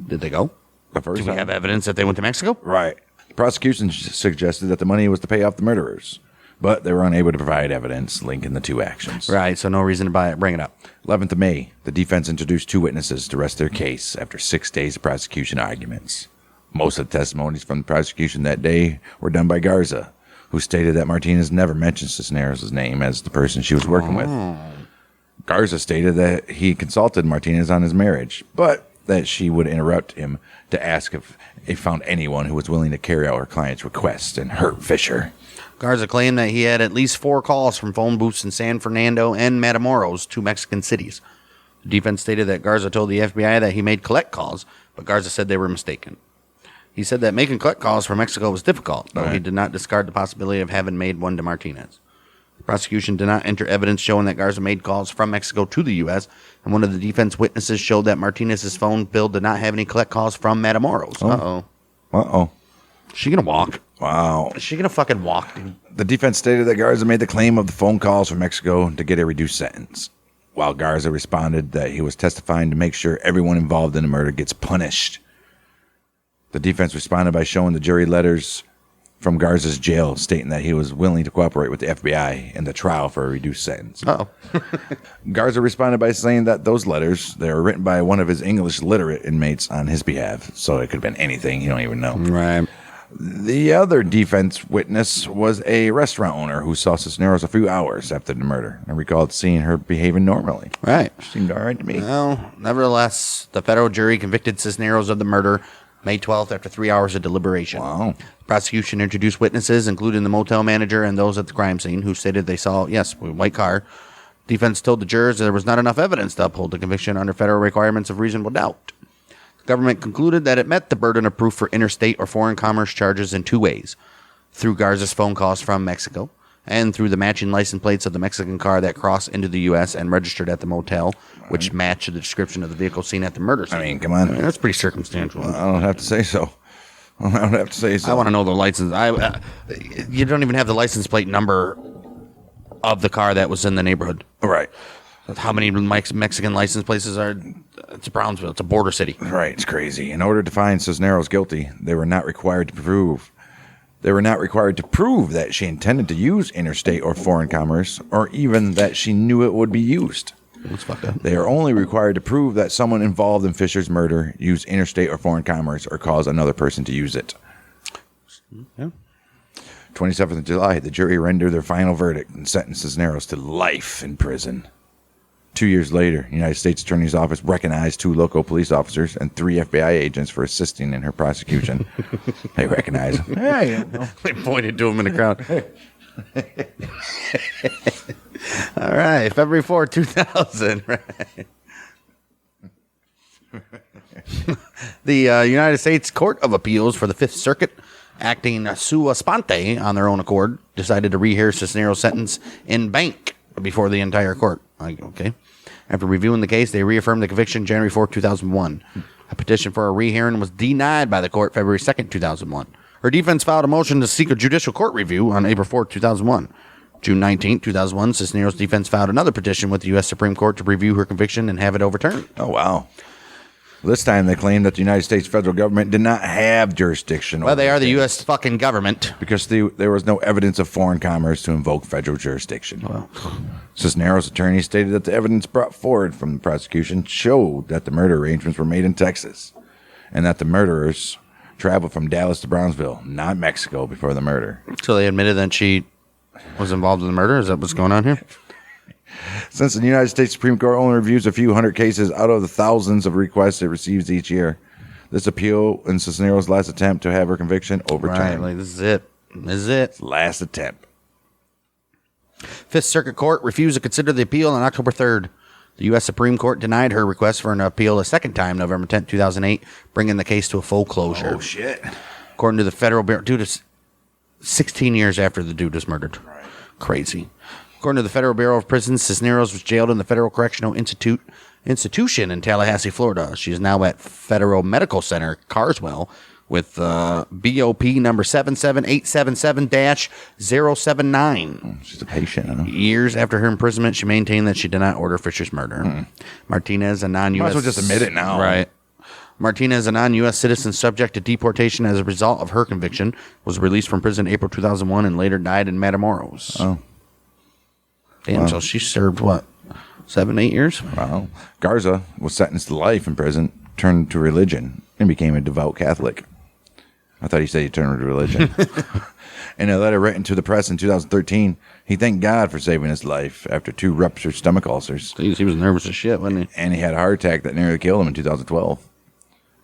Did they go? The first Do we time. have evidence that they went to Mexico? Right. The prosecution suggested that the money was to pay off the murderers, but they were unable to provide evidence linking the two actions. Right, so no reason to bring it up. 11th of May, the defense introduced 2 witnesses to rest their case after 6 days of prosecution arguments. Most of the testimonies from the prosecution that day were done by Garza, who stated that Martinez never mentioned Cisneros' name as the person she was working with. Garza stated that he consulted Martinez on his marriage, but that she would interrupt him to ask if he found anyone who was willing to carry out her client's request and hurt Fischer. Garza claimed that he had at least 4 calls from phone booths in San Fernando and Matamoros, 2 Mexican cities. The defense stated that Garza told the FBI that he made collect calls, but Garza said they were mistaken. He said that making collect calls from Mexico was difficult, though he did not discard the possibility of having made one to Martinez. The prosecution did not enter evidence showing that Garza made calls from Mexico to the U.S., and one of the defense witnesses showed that Martinez's phone bill did not have any collect calls from Matamoros. Uh-oh. Uh-oh. Is she going to walk? Wow. Is she going to fucking walk, dude? The defense stated that Garza made the claim of the phone calls from Mexico to get a reduced sentence, while Garza responded that he was testifying to make sure everyone involved in the murder gets punished. The defense responded by showing the jury letters from Garza's jail stating that he was willing to cooperate with the FBI in the trial for a reduced sentence. Uh-oh. Garza responded by saying that those letters, they were written by one of his English literate inmates on his behalf, so it could have been anything, you don't even know. Right. The other defense witness was a restaurant owner who saw Cisneros a few hours after the murder and recalled seeing her behaving normally. Right. Seemed all right to me. Well, nevertheless, the federal jury convicted Cisneros of the murder May 12th after 3 hours of deliberation. Wow. The prosecution introduced witnesses, including the motel manager and those at the crime scene, who stated they saw, yes, a white car. Defense told the jurors there was not enough evidence to uphold the conviction under federal requirements of reasonable doubt. The government concluded that it met the burden of proof for interstate or foreign commerce charges in 2 ways: through Garza's phone calls from Mexico, and through the matching license plates of the Mexican car that crossed into the U.S. and registered at the motel, which matched the description of the vehicle seen at the murder scene. I mean, come on. That's pretty circumstantial. I don't have to say so. I don't have to say so. I want to know the license. You don't even have the license plate number of the car that was in the neighborhood. Right. How many Mexican license places are? It's Brownsville. It's a border city. Right. It's crazy. In order to find Cisneros guilty, they were not required to prove that she intended to use interstate or foreign commerce, or even that she knew it would be used. That's fucked up. They are only required to prove that someone involved in Fischer's murder used interstate or foreign commerce or caused another person to use it. Yeah. 27th of July, the jury rendered their final verdict and sentenced Cisneros to life in prison. 2 years later, the United States Attorney's Office recognized 2 local police officers and 3 FBI agents for assisting in her prosecution. They recognized them. Hey, They pointed to him in the crowd. All right, February 4, 2000. Right. The United States Court of Appeals for the Fifth Circuit, acting sua sponte on their own accord, decided to rehear Cisneros' sentence in bank before the entire court. Okay. After reviewing the case, they reaffirmed the conviction January 4, 2001. A petition for a rehearing was denied by the court February 2, 2001. Her defense filed a motion to seek a judicial court review on April 4, 2001. June 19, 2001, Cisneros' defense filed another petition with the U.S. Supreme Court to review her conviction and have it overturned. oh, wow. This time they claimed that the United States federal government did not have jurisdiction. Well, over they are the case U.S. fucking government. because there was no evidence of foreign commerce to invoke federal jurisdiction. Well, Cisneros' attorney stated that the evidence brought forward from the prosecution showed that the murder arrangements were made in Texas and that the murderers traveled from Dallas to Brownsville, not Mexico, before the murder. so they admitted that she was involved in the murder? Is that what's going on here? Since the United States Supreme Court only reviews a few hundred cases out of the thousands of requests it receives each year, this appeal in Cisneros' last attempt to have her conviction Right, overturned. like this is it. This is it. Last attempt. Fifth Circuit Court refused to consider the appeal on October 3rd. The U.S. Supreme Court denied her request for an appeal a second time, November 10th, 2008, bringing the case to a full closure. Oh, shit. According to the Federal Bureau, dude, 16 years after the dude was murdered. Right. Crazy. According to the Federal Bureau of Prisons, Cisneros was jailed in the Federal Correctional Institution in Tallahassee, Florida. She is now at Federal Medical Center, Carswell, with BOP number 77877-079. She's a patient, huh? Years after her imprisonment, she maintained that she did not order Fisher's murder. Martinez, a non-U.S. Might as well just admit it now. Right. Martinez, a non-U.S. citizen subject to deportation as a result of her conviction, was released from prison in April 2001 and later died in Matamoros. Oh. Damn, so she served, what, 7-8 years? Wow. Garza was sentenced to life in prison, turned to religion, and became a devout Catholic. I thought he said he turned to religion. In a letter written to the press in 2013, he thanked God for saving his life after 2 ruptured stomach ulcers. He was nervous as shit, wasn't he? And he had a heart attack that nearly killed him in 2012.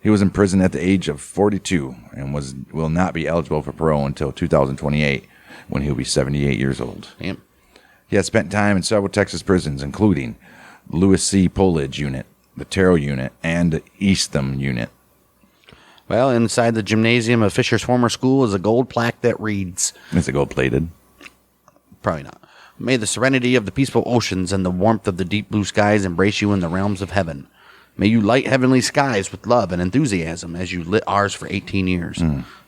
He was in prison at the age of 42 and will not be eligible for parole until 2028, when he'll be 78 years old. Damn. He has spent time in several Texas prisons, including Lewis C. Poledge Unit, the Terrell Unit, and the Eastham Unit. Well, inside the gymnasium of Fisher's former school is a gold plaque that reads... Is it gold-plated? Probably not. May the serenity of the peaceful oceans and the warmth of the deep blue skies embrace you in the realms of heaven. May you light heavenly skies with love and enthusiasm as you lit ours for 18 years.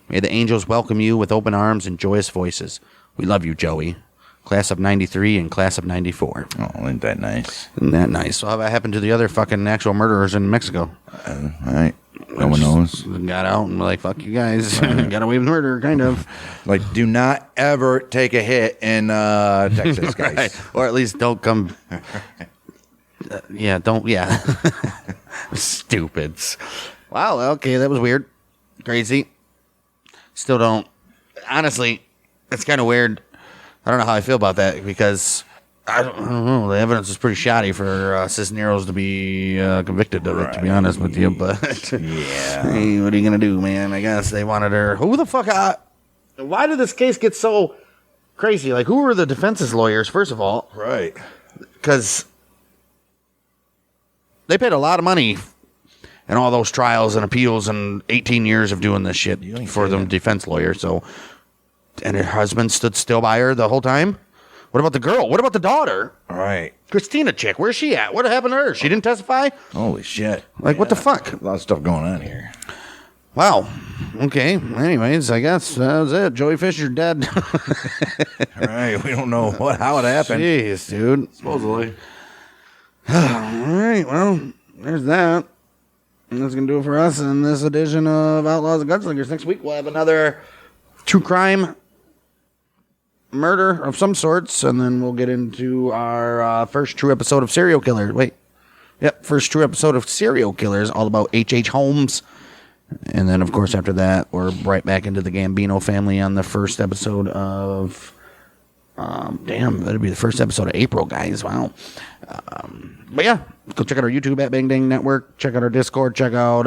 May the angels welcome you with open arms and joyous voices. We love you, Joey. Class of 93 and class of 94. Oh, ain't that nice? Isn't that nice? So how that happened to the other fucking actual murderers in Mexico? All right. No one knows. Got out and were like, fuck you guys. Got away with murder, kind of. Like, do not ever take a hit in Texas, guys. Right. Or at least don't come... Yeah. Stupids. Wow, okay, that was weird. Crazy. Still don't... Honestly, it's kind of weird. I don't know how I feel about that because... I don't know. The evidence is pretty shoddy for Cisneros to be convicted of it, to be honest with you. But yeah, hey, what are you gonna do, man? I guess they wanted her. Who the fuck? Why did this case get so crazy? Like, who were the defense's lawyers? First of all, right? Because they paid a lot of money in all those trials and appeals and 18 years of doing this shit for them defense lawyers. So, and her husband stood still by her the whole time. What about the girl? What about the daughter? All right. Christina chick, where's she at? What happened to her? She didn't testify? Holy shit. Like, what the fuck? A lot of stuff going on here. Wow. Okay. Anyways, I guess that was it. Joey Fisher dead. All right. We don't know how it happened. Jeez, dude. Supposedly. All right. Well, there's that. And that's going to do it for us in this edition of Outlaws and Gunslingers. Next week, we'll have another true crime murder of some sorts, and then we'll get into our first true episode of Serial Killers. First true episode of Serial Killers, all about H.H. Holmes. And then, of course, after that, we're right back into the Gambino family on the first episode of... that'll be the first episode of April, guys. Wow. But yeah, go check out our YouTube at Bang Dang Network. Check out our Discord. Check out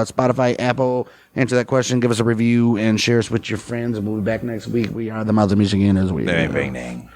Spotify, Apple. Answer that question. Give us a review and share us with your friends. And we'll be back next week. We are the Mouths of Michigan as we... Bang Dang.